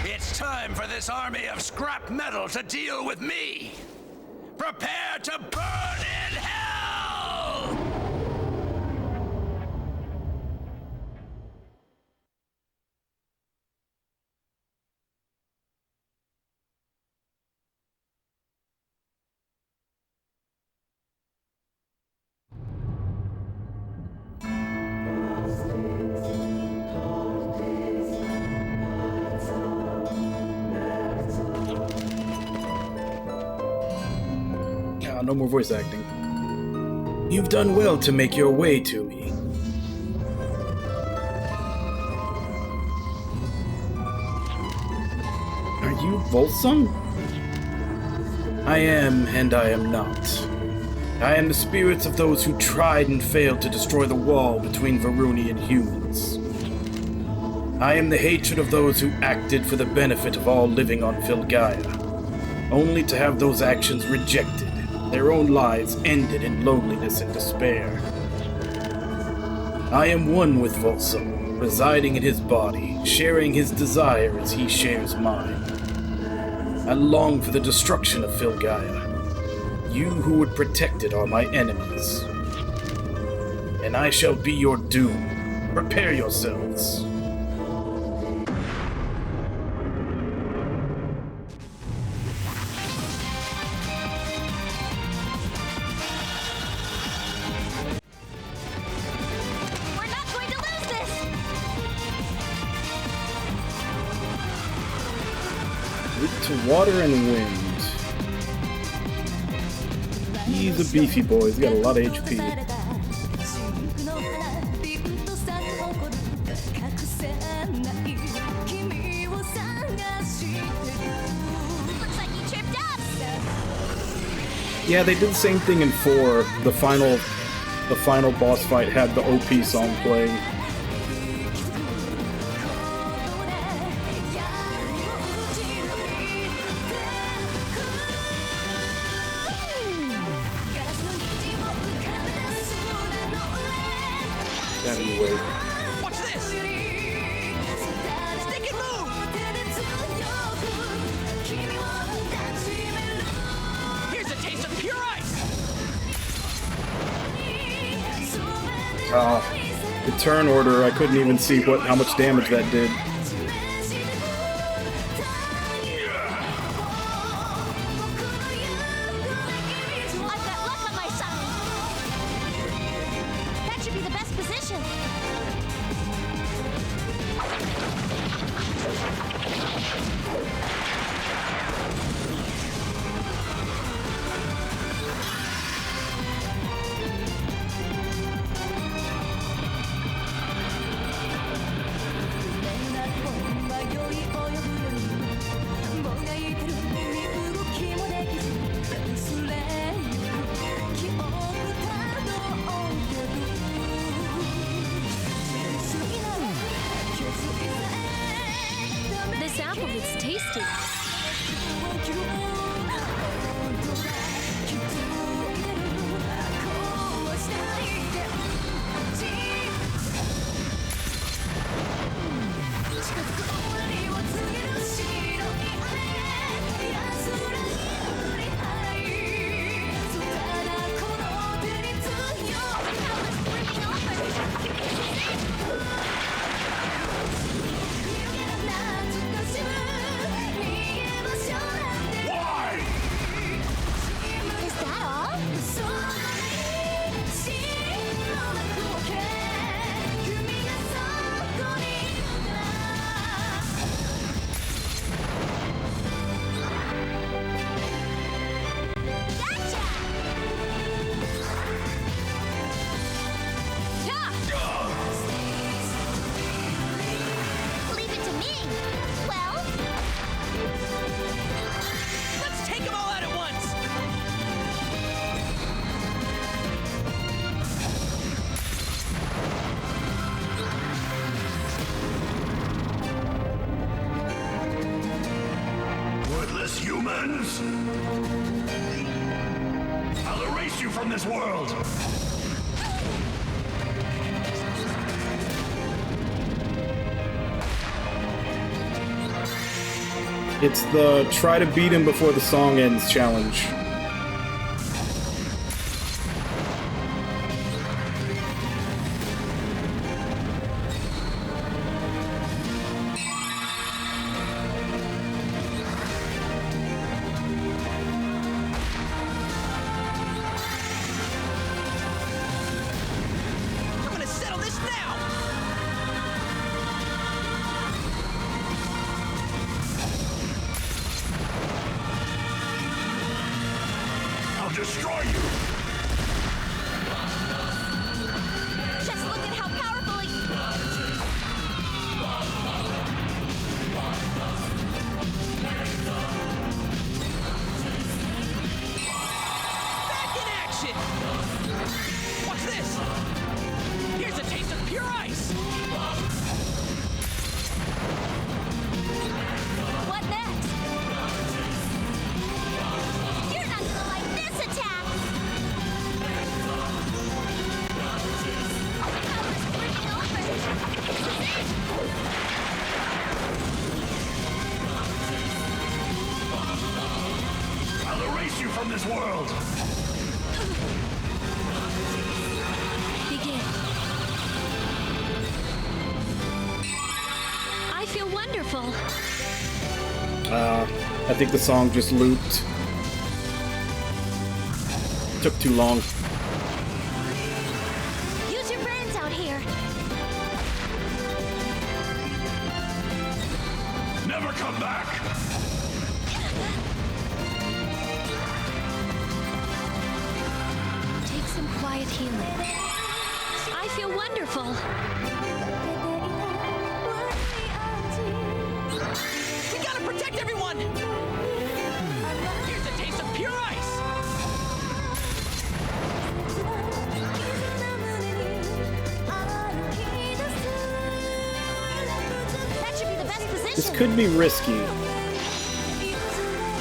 It's time for this army of scrap metal to deal with me. Prepare to burn in hell! No more voice acting. You've done well to make your way to me. Are you Volsung? I am, and I am not. I am the spirits of those who tried and failed to destroy the wall between Varuni and humans. I am the hatred of those who acted for the benefit of all living on Filgaia, only to have those actions rejected. Their own lives ended in loneliness and despair. I am one with Volsung, residing in his body, sharing his desire as he shares mine. I long for the destruction of Filgaia. You who would protect it are my enemies. And I shall be your doom. Prepare yourselves. Weak to water and wind. He's a beefy boy. He's got a lot of HP. Looks like you tripped up. Yeah, they did the same thing in 4. The final boss fight had the OP song playing. Out of your way. Watch this! Stick and move! Here's a taste of pure ice! The turn order, I couldn't even see how much damage that did. I've got luck on my side. That should be the best position. This apple is tasty. Why? Is that all? Gotcha! Leave it to me. Well, Let's take them all out at once! Worthless humans! I'll erase you from this world! It's the try to beat him before the song ends challenge. I'm gonna settle this now! I'll destroy you! just look at how powerfully. Back in action! Watch this! Here's a taste of pure ice! What next? You're not gonna like this attack. Power's freaking I'll erase you from this world! Begin. I feel wonderful. I think the song just looped. Took too long. Use your brains out here. Never come back! healing. I feel wonderful. We gotta protect everyone! Here's a taste of pure ice! That should be the best position. This could be risky.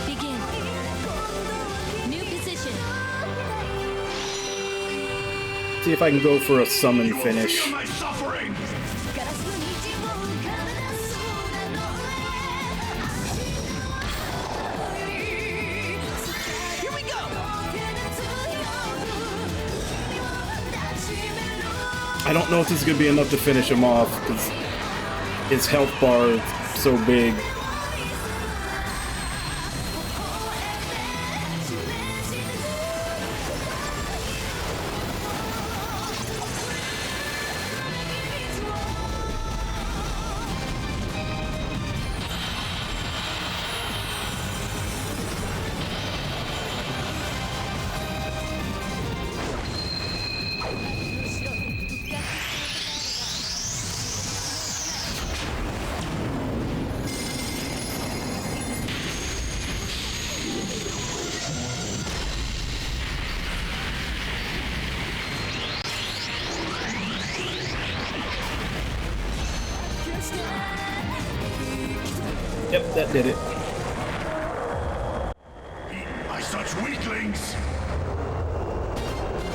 Begin. New position. See if I can go for a summon finish. Feel my suffering! Here we go! I don't know if this is going to be enough to finish him off, because his health bar is so big. Yep, that did it. Eaten by such weaklings!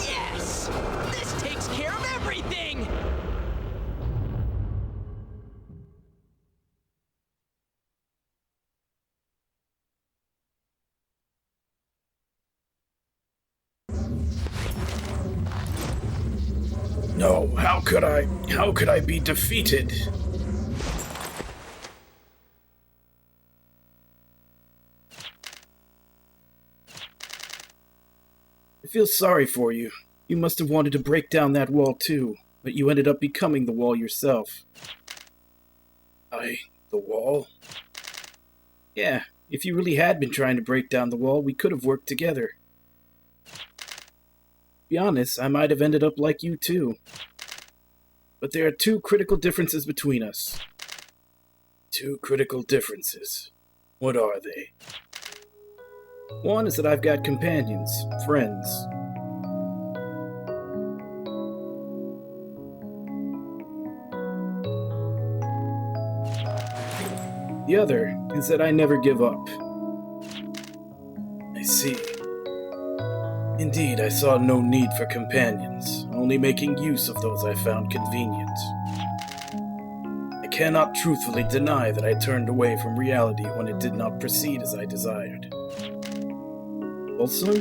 Yes! This takes care of everything! No, how could I be defeated? I feel sorry for you. You must have wanted to break down that wall too, but you ended up becoming the wall yourself. The wall? Yeah, if you really had been trying to break down the wall, we could have worked together. To be honest, I might have ended up like you too. But there are two critical differences between us. Two critical differences. What are they? One is that I've got companions, friends. The other is that I never give up. I see. Indeed, I saw no need for companions, only making use of those I found convenient. I cannot truthfully deny that I turned away from reality when it did not proceed as I desired. Also,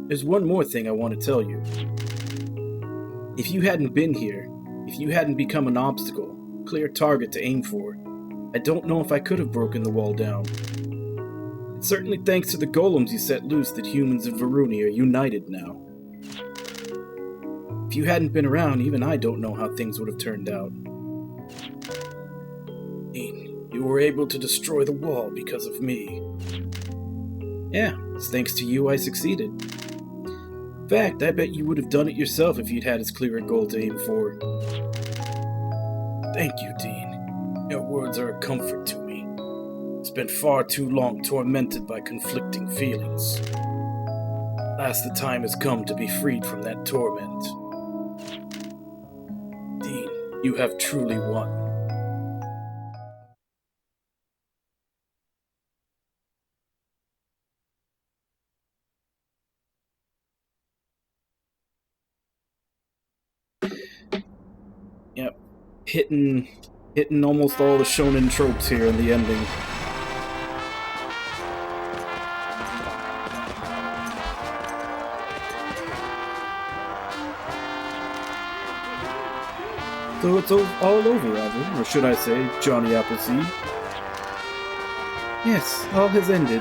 there's one more thing I want to tell you. If you hadn't been here, if you hadn't become an obstacle, clear target to aim for, I don't know if I could have broken the wall down. It's certainly thanks to the golems you set loose that humans and Varuni are united now. If you hadn't been around, even I don't know how things would have turned out. Dean, you were able to destroy the wall because of me. Yeah, it's thanks to you I succeeded. In fact, I bet you would have done it yourself if you'd had as clear a goal to aim for. Thank you, Dean. Your words are a comfort to me. I've spent far too long tormented by conflicting feelings. At last the time has come to be freed from that torment. Dean, you have truly won. Yep, hitting almost all the shonen tropes here in the ending. So it's all over, Alvin, or should I say, Johnny Appleseed? Yes, all has ended.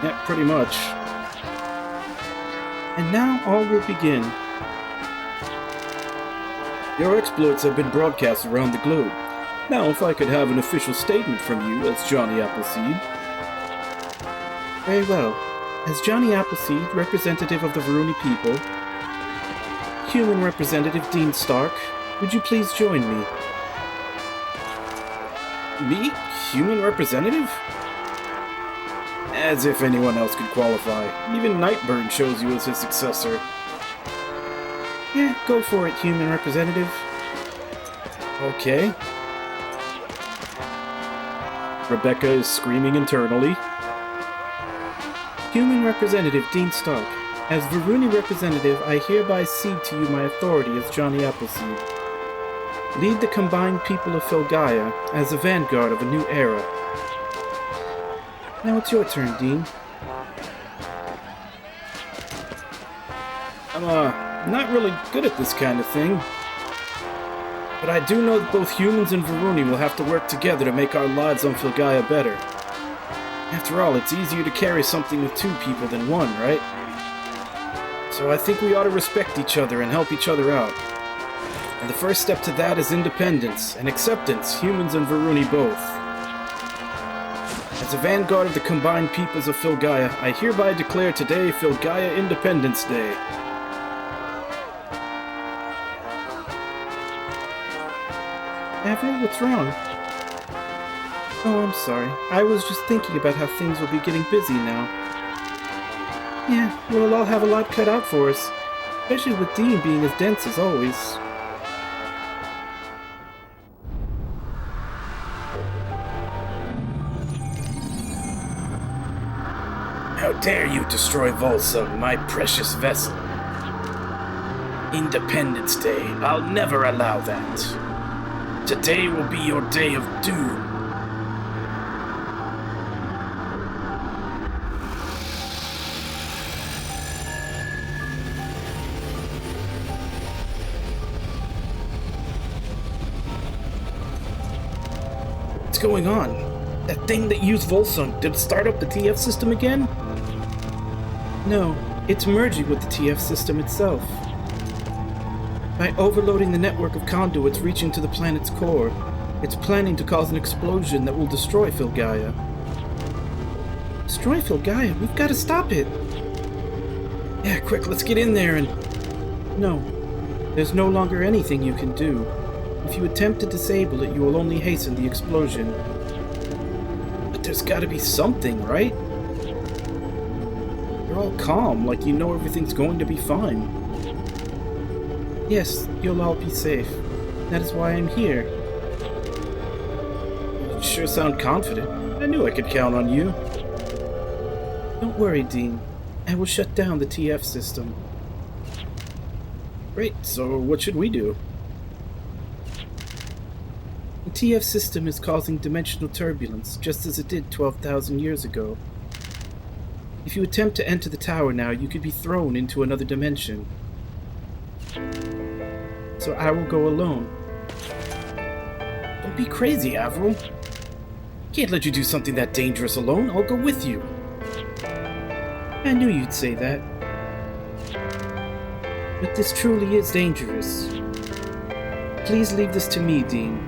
Yeah, pretty much. And now all will begin. Your exploits have been broadcast around the globe. Now, if I could have an official statement from you as Johnny Appleseed. Very well. As Johnny Appleseed, representative of the Varuni people, human representative Dean Stark, would you please join me? Me? Human representative? As if anyone else could qualify. Even Nightbird chose you as his successor. Yeah, go for it, human representative. Okay. Rebecca is screaming internally. Human representative Dean Stark. As Varuni representative, I hereby cede to you my authority as Johnny Appleseed. Lead the combined people of Filgaia as the vanguard of a new era. Now it's your turn, Dean. I'm not really good at this kind of thing. But I do know that both humans and Varuni will have to work together to make our lives on Filgaia better. After all, it's easier to carry something with two people than one, right? So I think we ought to respect each other and help each other out. And the first step to that is independence and acceptance, humans and Varuni both. As a vanguard of the combined peoples of Filgaia, I hereby declare today Filgaia Independence Day. Avril, what's wrong? Oh, I'm sorry. I was just thinking about how things will be getting busy now. Yeah, we'll all have a lot cut out for us, especially with Dean being as dense as always. How dare you destroy Volsung, my precious vessel? Independence Day, I'll never allow that. Today will be your day of doom. What's going on? That thing that used Volsung, did it start up the TF system again? No, it's merging with the TF system itself. By overloading the network of conduits reaching to the planet's core, it's planning to cause an explosion that will destroy Filgaia. Destroy Filgaia? We've got to stop it! Yeah, quick, let's get in there and... No, there's no longer anything you can do. If you attempt to disable it, you will only hasten the explosion. But there's gotta be something, right? You're all calm, like you know everything's going to be fine. Yes, you'll all be safe. That is why I'm here. You sure sound confident. I knew I could count on you. Don't worry, Dean. I will shut down the TF system. Great, so what should we do? The TF system is causing dimensional turbulence, just as it did 12,000 years ago. If you attempt to enter the tower now, you could be thrown into another dimension. So I will go alone. Don't be crazy, Avril. Can't let you do something that dangerous alone. I'll go with you. I knew you'd say that. But this truly is dangerous. Please leave this to me, Dean.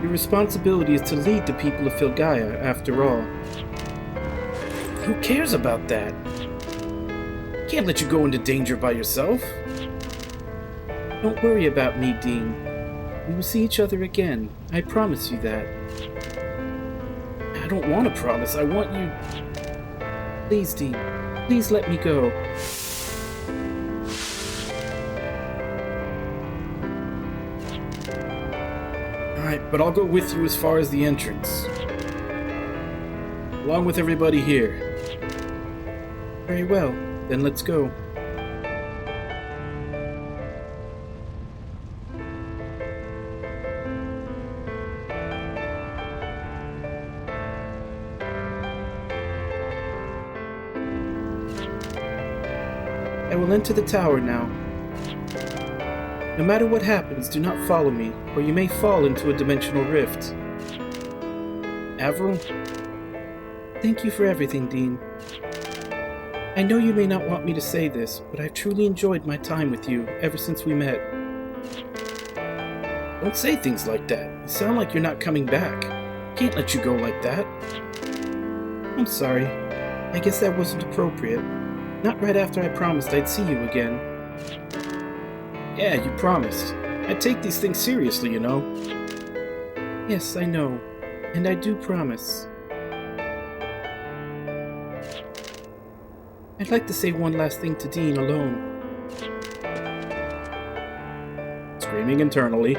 Your responsibility is to lead the people of Filgaia, after all. Who cares about that? Can't let you go into danger by yourself. Don't worry about me, Dean. We will see each other again. I promise you that. I don't want to promise. I want you... Please, Dean. Please let me go. Alright, but I'll go with you as far as the entrance. Along with everybody here. Very well. Then let's go. I will enter the tower now. No matter what happens, do not follow me, or you may fall into a dimensional rift. Avril? Thank you for everything, Dean. I know you may not want me to say this, but I've truly enjoyed my time with you ever since we met. Don't say things like that. You sound like you're not coming back. Can't let you go like that. I'm sorry. I guess that wasn't appropriate. Not right after I promised I'd see you again. Yeah, you promised. I take these things seriously, you know. Yes, I know. And I do promise. I'd like to say one last thing to Dean alone. Screaming internally.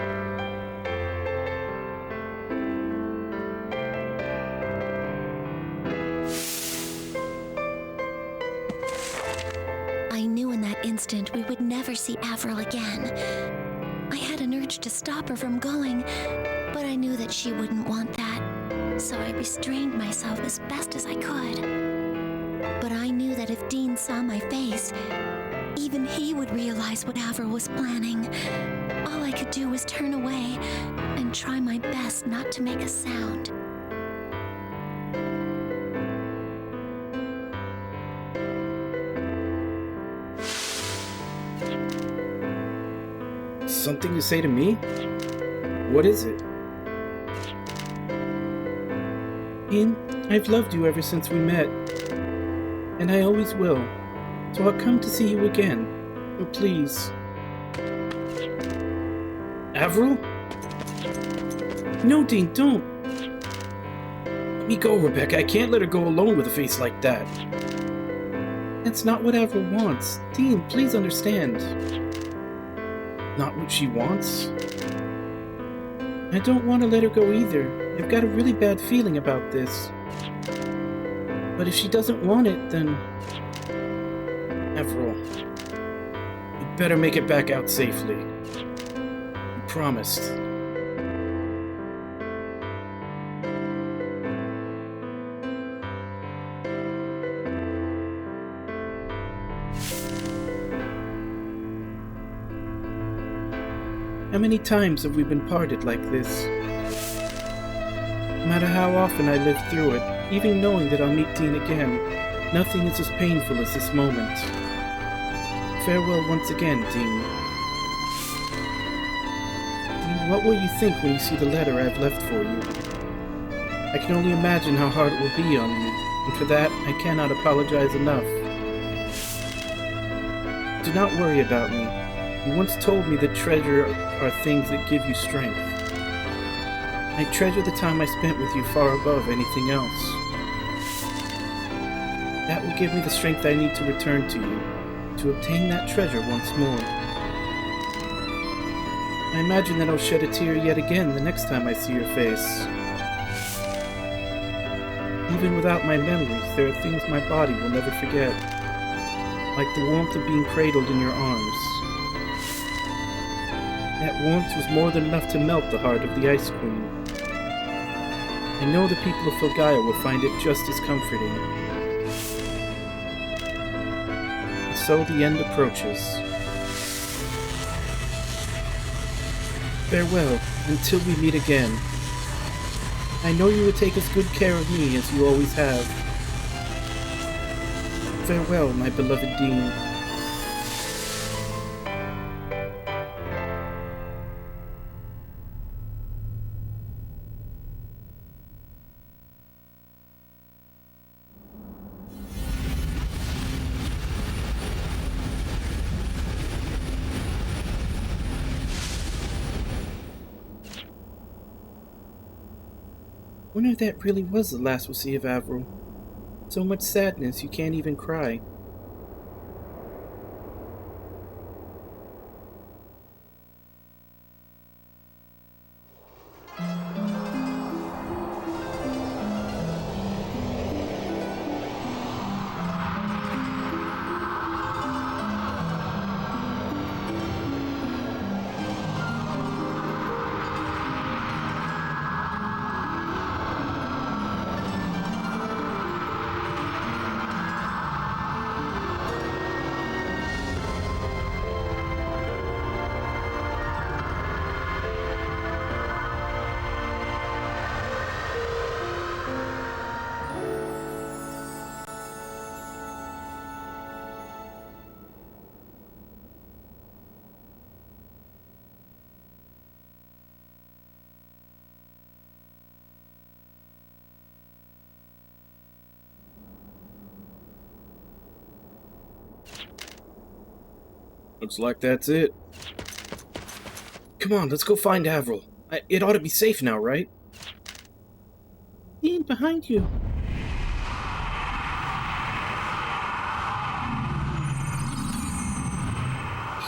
I knew in that instant we would never see Avril again. I had an urge to stop her from going, but I knew that she wouldn't want that, so I restrained myself as best as I could. But I knew that if Dean saw my face, even he would realize what Avril was planning. All I could do was turn away and try my best not to make a sound. Something to say to me? What is it? Dean, I've loved you ever since we met. And I always will. So I'll come to see you again. Oh, please. Avril? No, Dean, don't. Let me go, Rebecca. I can't let her go alone with a face like that. That's not what Avril wants. Dean, please understand. Not what she wants? I don't want to let her go either. I've got a really bad feeling about this. But if she doesn't want it, then... Avril, you'd better make it back out safely. You promised. How many times have we been parted like this? No matter how often I live through it, even knowing that I'll meet Dean again, nothing is as painful as this moment. Farewell once again, Dean. Dean, what will you think when you see the letter I've left for you? I can only imagine how hard it will be on you, and for that I cannot apologize enough. Do not worry about me. You once told me that treasure are things that give you strength. I treasure the time I spent with you far above anything else. That will give me the strength I need to return to you, to obtain that treasure once more. I imagine that I'll shed a tear yet again the next time I see your face. Even without my memories, there are things my body will never forget, like the warmth of being cradled in your arms. That warmth was more than enough to melt the heart of the Ice Queen. I know the people of Filgaia will find it just as comforting. And so the end approaches. Farewell, until we meet again. I know you will take as good care of me as you always have. Farewell, my beloved Dean. Wonder if that really was the last we'll see of Avril. So much sadness you can't even cry. Looks like that's it. Come on, let's go find Avril. It ought to be safe now, right? Dean, behind you.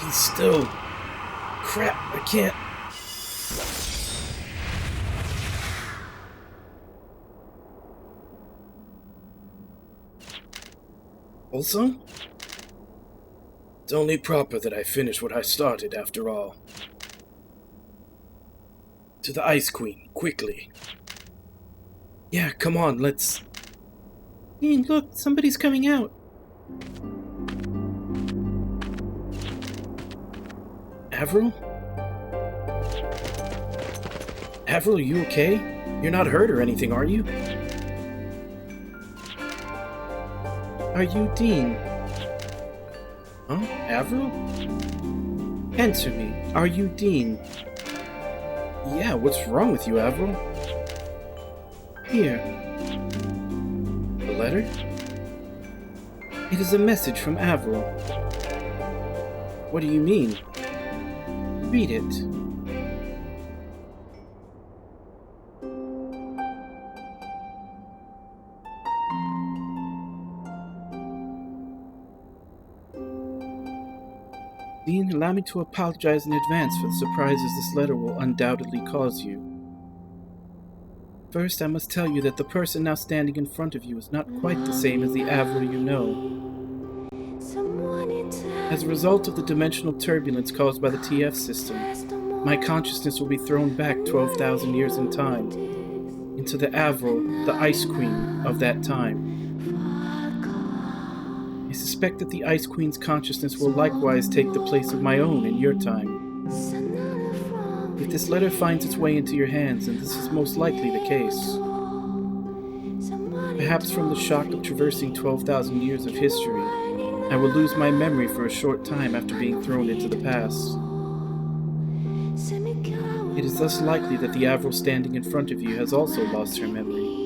He's still... Crap, I can't... Also? It's only proper that I finish what I started, after all. To the Ice Queen, quickly. Yeah, come on, let's... Dean, look, somebody's coming out. Avril? Avril, are you okay? You're not hurt or anything, are you? Are you Dean? Huh? Avril? Answer me. Are you Dean? Yeah, what's wrong with you, Avril? Here. A letter? It is a message from Avril. What do you mean? Read it. Dean, allow me to apologize in advance for the surprises this letter will undoubtedly cause you. First, I must tell you that the person now standing in front of you is not quite the same as the Avril you know. As a result of the dimensional turbulence caused by the TF system, my consciousness will be thrown back 12,000 years in time, into the Avril, the Ice Queen of that time. I suspect that the Ice Queen's consciousness will likewise take the place of my own in your time. If this letter finds its way into your hands, and this is most likely the case, perhaps from the shock of traversing 12,000 years of history, I will lose my memory for a short time after being thrown into the past. It is thus likely that the Avril standing in front of you has also lost her memory.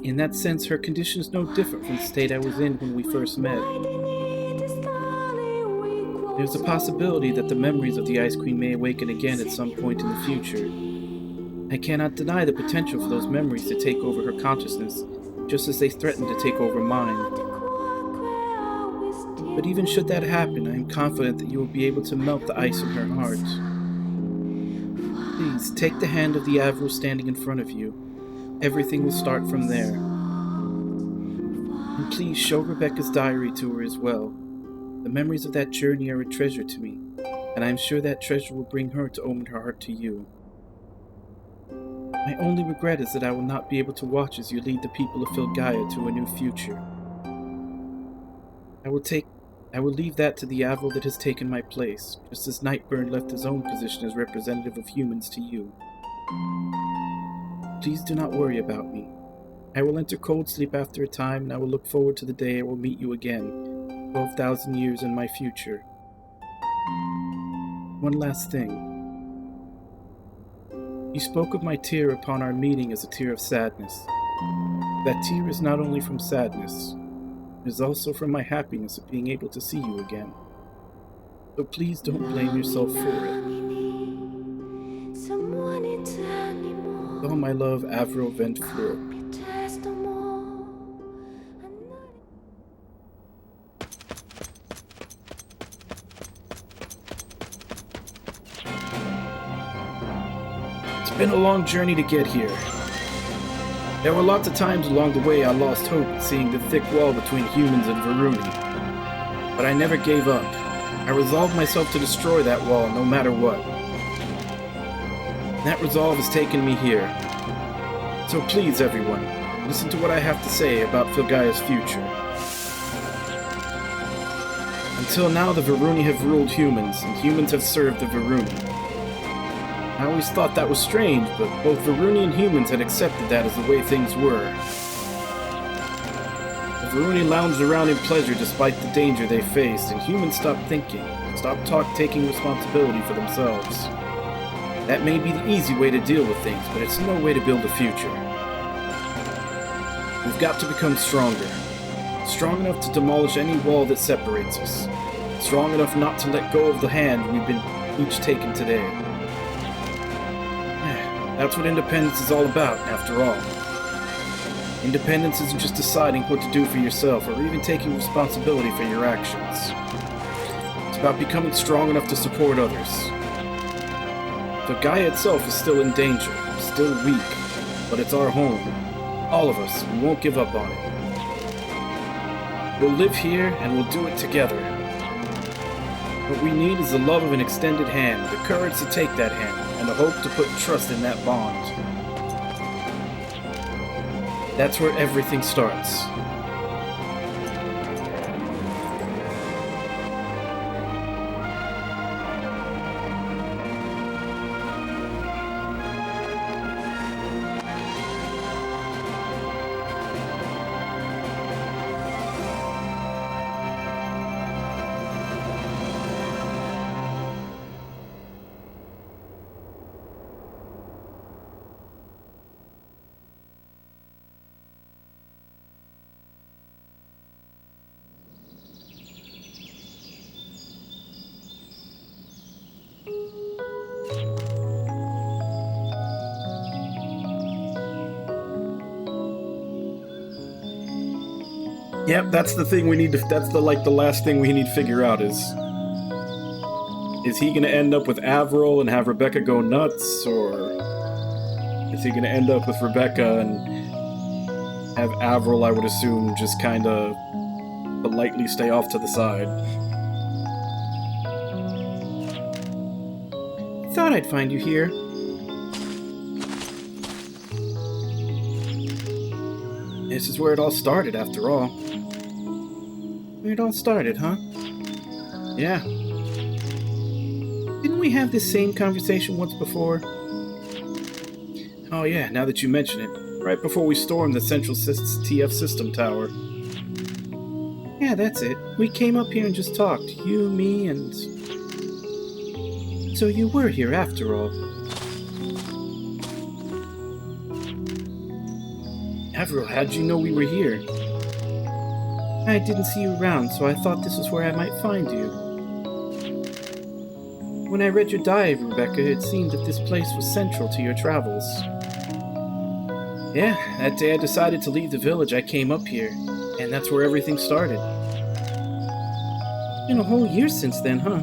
In that sense, her condition is no different from the state I was in when we first met. There's a possibility that the memories of the Ice Queen may awaken again at some point in the future. I cannot deny the potential for those memories to take over her consciousness, just as they threatened to take over mine. But even should that happen, I am confident that you will be able to melt the ice in her heart. Please, take the hand of the Avril standing in front of you. Everything will start from there. And please show Rebecca's diary to her as well. The memories of that journey are a treasure to me, and I am sure that treasure will bring her to open her heart to you. My only regret is that I will not be able to watch as you lead the people of Filgaia to a new future. I will leave that to the Avril that has taken my place, just as Nightburn left his own position as representative of humans to you. Please do not worry about me. I will enter cold sleep after a time, and I will look forward to the day I will meet you again, 12,000 years in my future. One last thing. You spoke of my tear upon our meeting as a tear of sadness. That tear is not only from sadness, it is also from my happiness of being able to see you again. So please don't blame yourself for it. With all my love, Avril Ventfleur. It's been a long journey to get here. There were lots of times along the way I lost hope at seeing the thick wall between humans and Varuni. But I never gave up. I resolved myself to destroy that wall no matter what. That resolve has taken me here. So please, everyone, listen to what I have to say about Filgaia's future. Until now, the Varuni have ruled humans, and humans have served the Varuni. I always thought that was strange, but both Varuni and humans had accepted that as the way things were. The Varuni lounged around in pleasure despite the danger they faced, and humans stopped thinking, stopped taking responsibility for themselves. That may be the easy way to deal with things, but it's no way to build a future. We've got to become stronger. Strong enough to demolish any wall that separates us. Strong enough not to let go of the hand we've been each taken today. That's what independence is all about, after all. Independence isn't just deciding what to do for yourself, or even taking responsibility for your actions. It's about becoming strong enough to support others. Filgaia itself is still in danger, still weak, but it's our home. All of us, we won't give up on it. We'll live here, and we'll do it together. What we need is the love of an extended hand, the courage to take that hand, and the hope to put trust in that bond. That's where everything starts. Yep, that's the thing we need to, that's the last thing we need to figure out is he gonna end up with Avril and have Rebecca go nuts, or is he gonna end up with Rebecca and have Avril, I would assume, just kinda politely stay off to the side? Thought I'd find you here. This is where it all started, after all. Where it all started, huh? Yeah. Didn't we have this same conversation once before? Oh yeah, now that you mention it. Right before we stormed the Central TF System Tower. Yeah, that's it. We came up here and just talked. You, me, and... So you were here after all. Avril, how'd you know we were here? I didn't see you around, so I thought this was where I might find you. When I read your diary, Rebecca, it seemed that this place was central to your travels. Yeah, that day I decided to leave the village, I came up here, and that's where everything started. It's been a whole year since then, huh?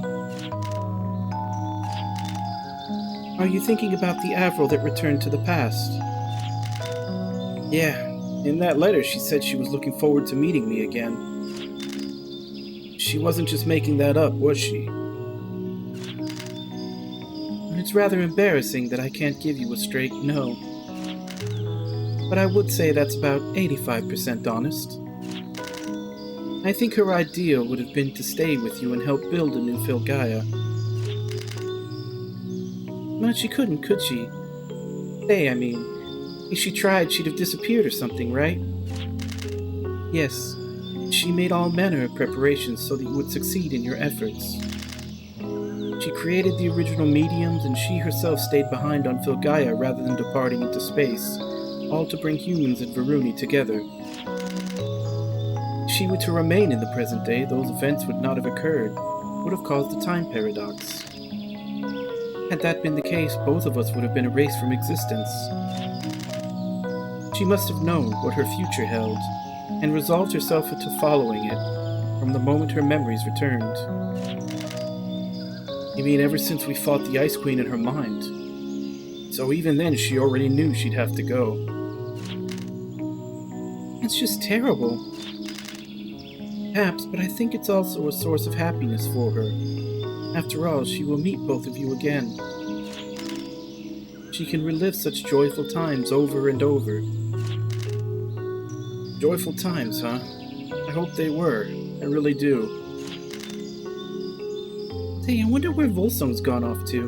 Are you thinking about the Avril that returned to the past? Yeah, in that letter she said she was looking forward to meeting me again. She wasn't just making that up, was she? It's rather embarrassing that I can't give you a straight no. But I would say that's about 85% honest. I think her ideal would have been to stay with you and help build a new Filgaia. But she couldn't, could she? Stay, I mean. If she tried, she'd have disappeared or something, right? Yes, she made all manner of preparations so that you would succeed in your efforts. She created the original mediums, and she herself stayed behind on Filgaia rather than departing into space, all to bring humans and Varuni together. If she were to remain in the present day, those events would not have occurred, would have caused a time paradox. Had that been the case, both of us would have been erased from existence. She must have known what her future held, and resolved herself into following it, from the moment her memories returned. You mean ever since we fought the Ice Queen in her mind? So even then she already knew she'd have to go. It's just terrible. Perhaps, but I think it's also a source of happiness for her. After all, she will meet both of you again. She can relive such joyful times over and over. Joyful times, huh? I hope they were. I really do. Hey, I wonder where Volsung's gone off to.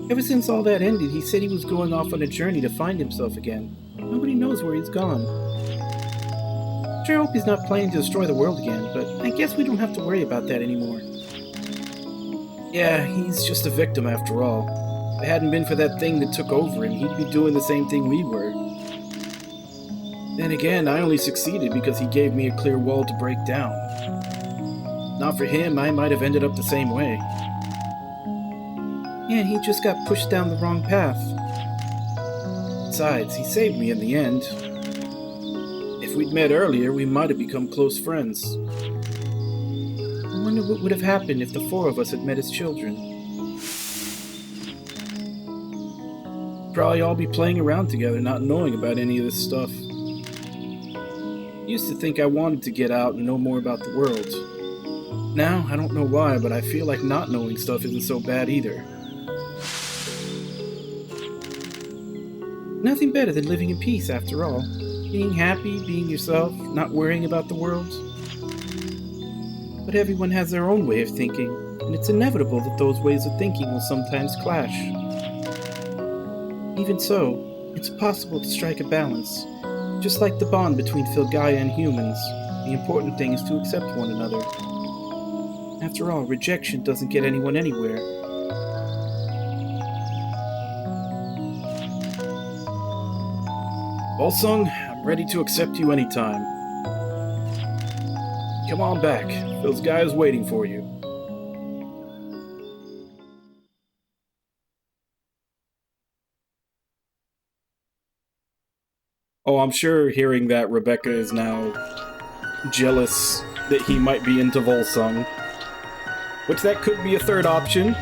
Ever since all that ended, he said he was going off on a journey to find himself again. Nobody knows where he's gone. Sure hope he's not planning to destroy the world again, but I guess we don't have to worry about that anymore. Yeah, he's just a victim after all. If it hadn't been for that thing that took over him, he'd be doing the same thing we were. Then again, I only succeeded because he gave me a clear wall to break down. Not for him, I might have ended up the same way. Yeah, he just got pushed down the wrong path. Besides, he saved me in the end. If we'd met earlier, we might have become close friends. I wonder what would have happened if the four of us had met as children. Probably all be playing around together, not knowing about any of this stuff. Used to think I wanted to get out and know more about the world. Now, I don't know why, but I feel like not knowing stuff isn't so bad either. Nothing better than living in peace, after all. Being happy, being yourself, not worrying about the world. But everyone has their own way of thinking, and it's inevitable that those ways of thinking will sometimes clash. Even so, it's possible to strike a balance. Just like the bond between Filgaia and humans, the important thing is to accept one another. After all, rejection doesn't get anyone anywhere. Volsung, I'm ready to accept you anytime. Come on back. Filgaia is waiting for you. Oh, I'm sure hearing that Rebecca is now jealous that he might be into Volsung. Which that could be a third option.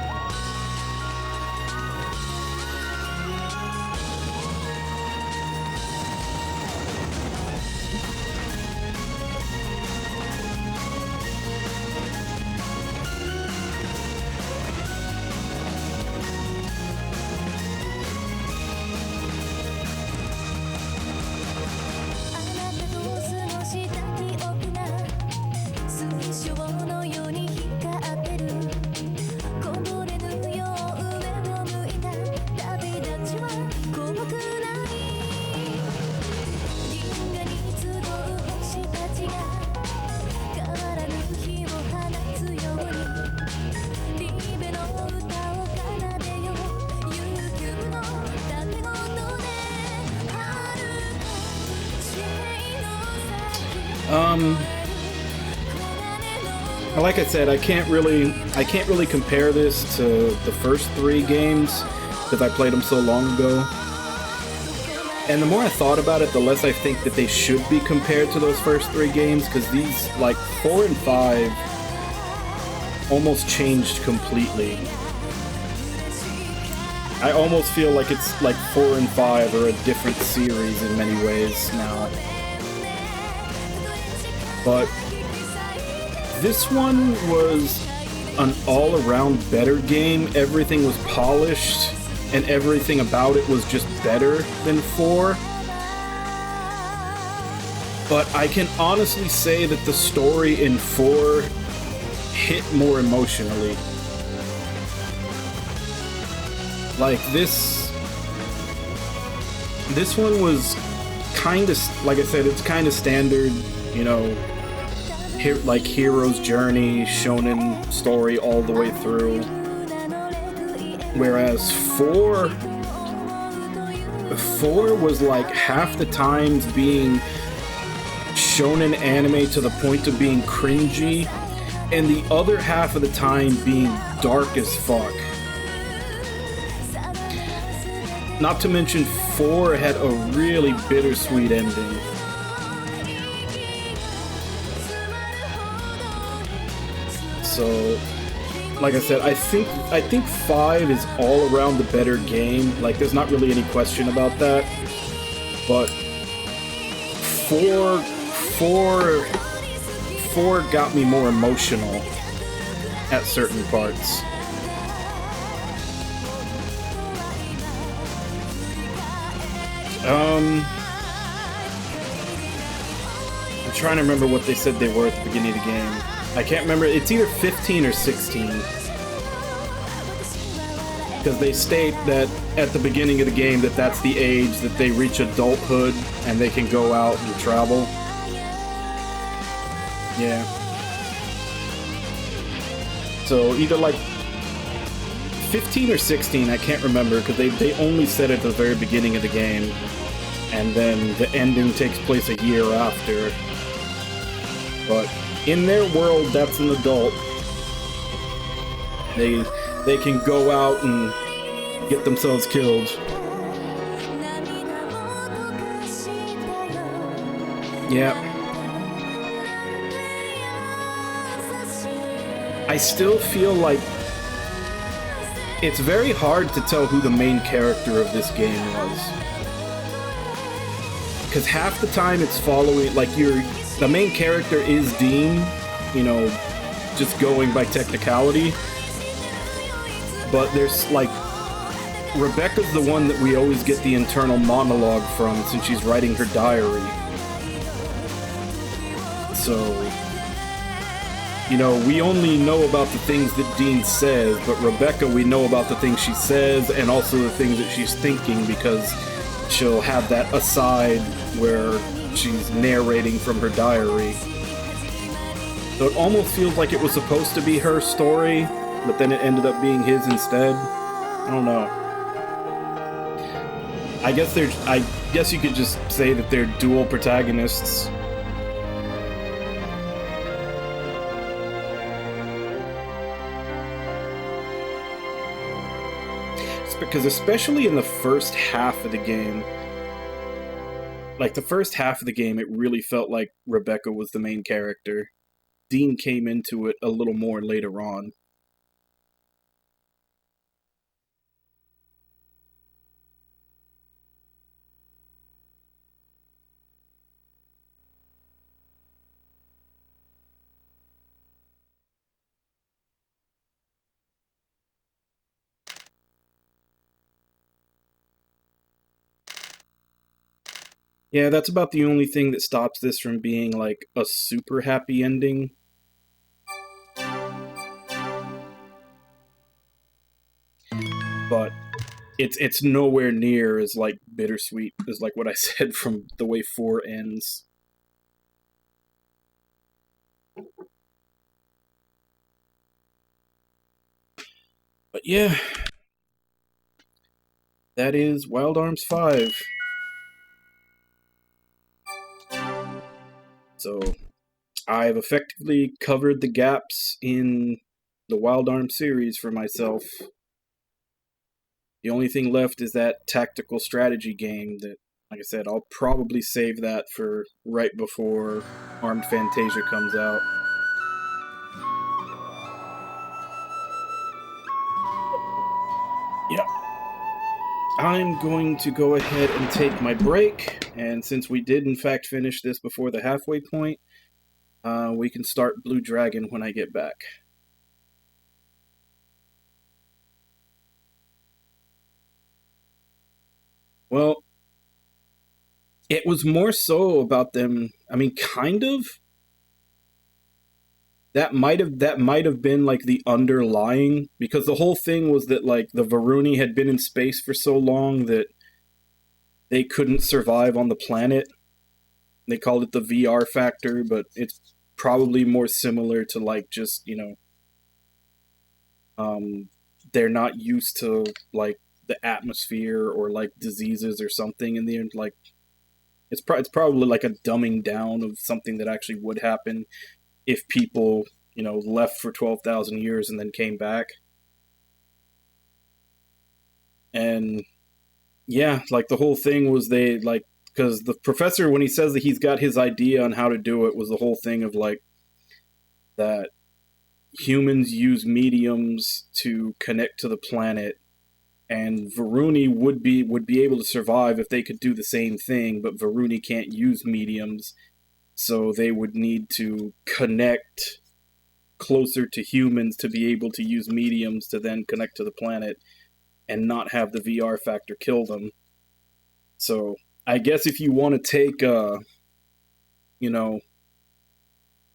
Like I said, I can't really compare this to the first three games because I played them so long ago. And the more I thought about it, the less I think that they should be compared to those first three games, because these, like 4 and 5, almost changed completely. I almost feel like it's like 4 and 5 are a different series in many ways now. But this one was an all-around better game. Everything was polished, and everything about it was just better than 4. But I can honestly say that the story in 4 hit more emotionally. Like, this one was kind of, like I said, it's kind of standard, you know, like hero's journey, shonen story all the way through. Whereas 4 was like half the times being shonen anime to the point of being cringy, and the other half of the time being dark as fuck. Not to mention 4 had a really bittersweet ending. So, like I said, I think 5 is all around the better game. Like, there's not really any question about that. But 4 got me more emotional at certain parts. I'm trying to remember what they said they were at the beginning of the game. I can't remember. It's either 15 or 16. Because they state that at the beginning of the game that that's the age that they reach adulthood and they can go out and travel. Yeah. So either like 15 or 16, I can't remember, because they only said it at the very beginning of the game. And then the ending takes place a year after. But in their world, that's an adult. They can go out and get themselves killed. Yeah. I still feel like it's very hard to tell who the main character of this game was. Because half the time it's following, like, the main character is Dean, you know, just going by technicality. But there's, like, Rebecca's the one that we always get the internal monologue from since she's writing her diary. So, you know, we only know about the things that Dean says, but Rebecca, we know about the things she says and also the things that she's thinking, because she'll have that aside where she's narrating from her diary. So it almost feels like it was supposed to be her story, but then it ended up being his instead. I don't know. I guess you could just say that they're dual protagonists. Because especially in the first half of the game, like the first half of the game, it really felt like Rebecca was the main character. Dean came into it a little more later on. Yeah, that's about the only thing that stops this from being, like, a super happy ending. But it's nowhere near as, like, bittersweet as, like, what I said from the way 4 ends. But yeah, that is Wild Arms 5. So, I've effectively covered the gaps in the Wild Arms series for myself. The only thing left is that tactical strategy game that, like I said, I'll probably save that for right before Armed Fantasia comes out. Yep. I'm going to go ahead and take my break, and since we did in fact finish this before the halfway point, we can start Blue Dragon when I get back. Well, it was more so about them, I mean, kind of. That might have been like the underlying, because the whole thing was that like the Varuni had been in space for so long that they couldn't survive on the planet. They called it the VR factor, but it's probably more similar to like just, you know, they're not used to like the atmosphere or like diseases or something in the end. Like it's probably like a dumbing down of something that actually would happen if people, you know, left for 12,000 years and then came back. And yeah, like the whole thing was they like, because the professor, when he says that he's got his idea on how to do it, was the whole thing of like that humans use mediums to connect to the planet, and Varuni would be able to survive if they could do the same thing, but Varuni can't use mediums. So they would need to connect closer to humans to be able to use mediums to then connect to the planet and not have the VR factor kill them. So I guess if you want to take you know,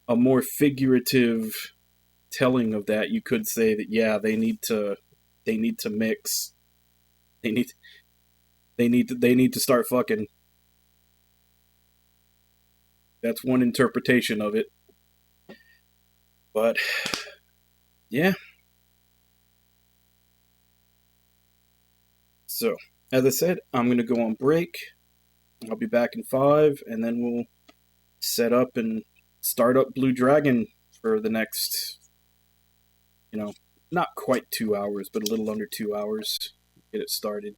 a more figurative telling of that, you could say that yeah, they need to mix. They need to start fucking. That's one interpretation of it. But, yeah. So, as I said, I'm going to go on break. I'll be back in 5, and then we'll set up and start up Blue Dragon for the next, you know, not quite 2 hours, but a little under 2 hours. Get it started.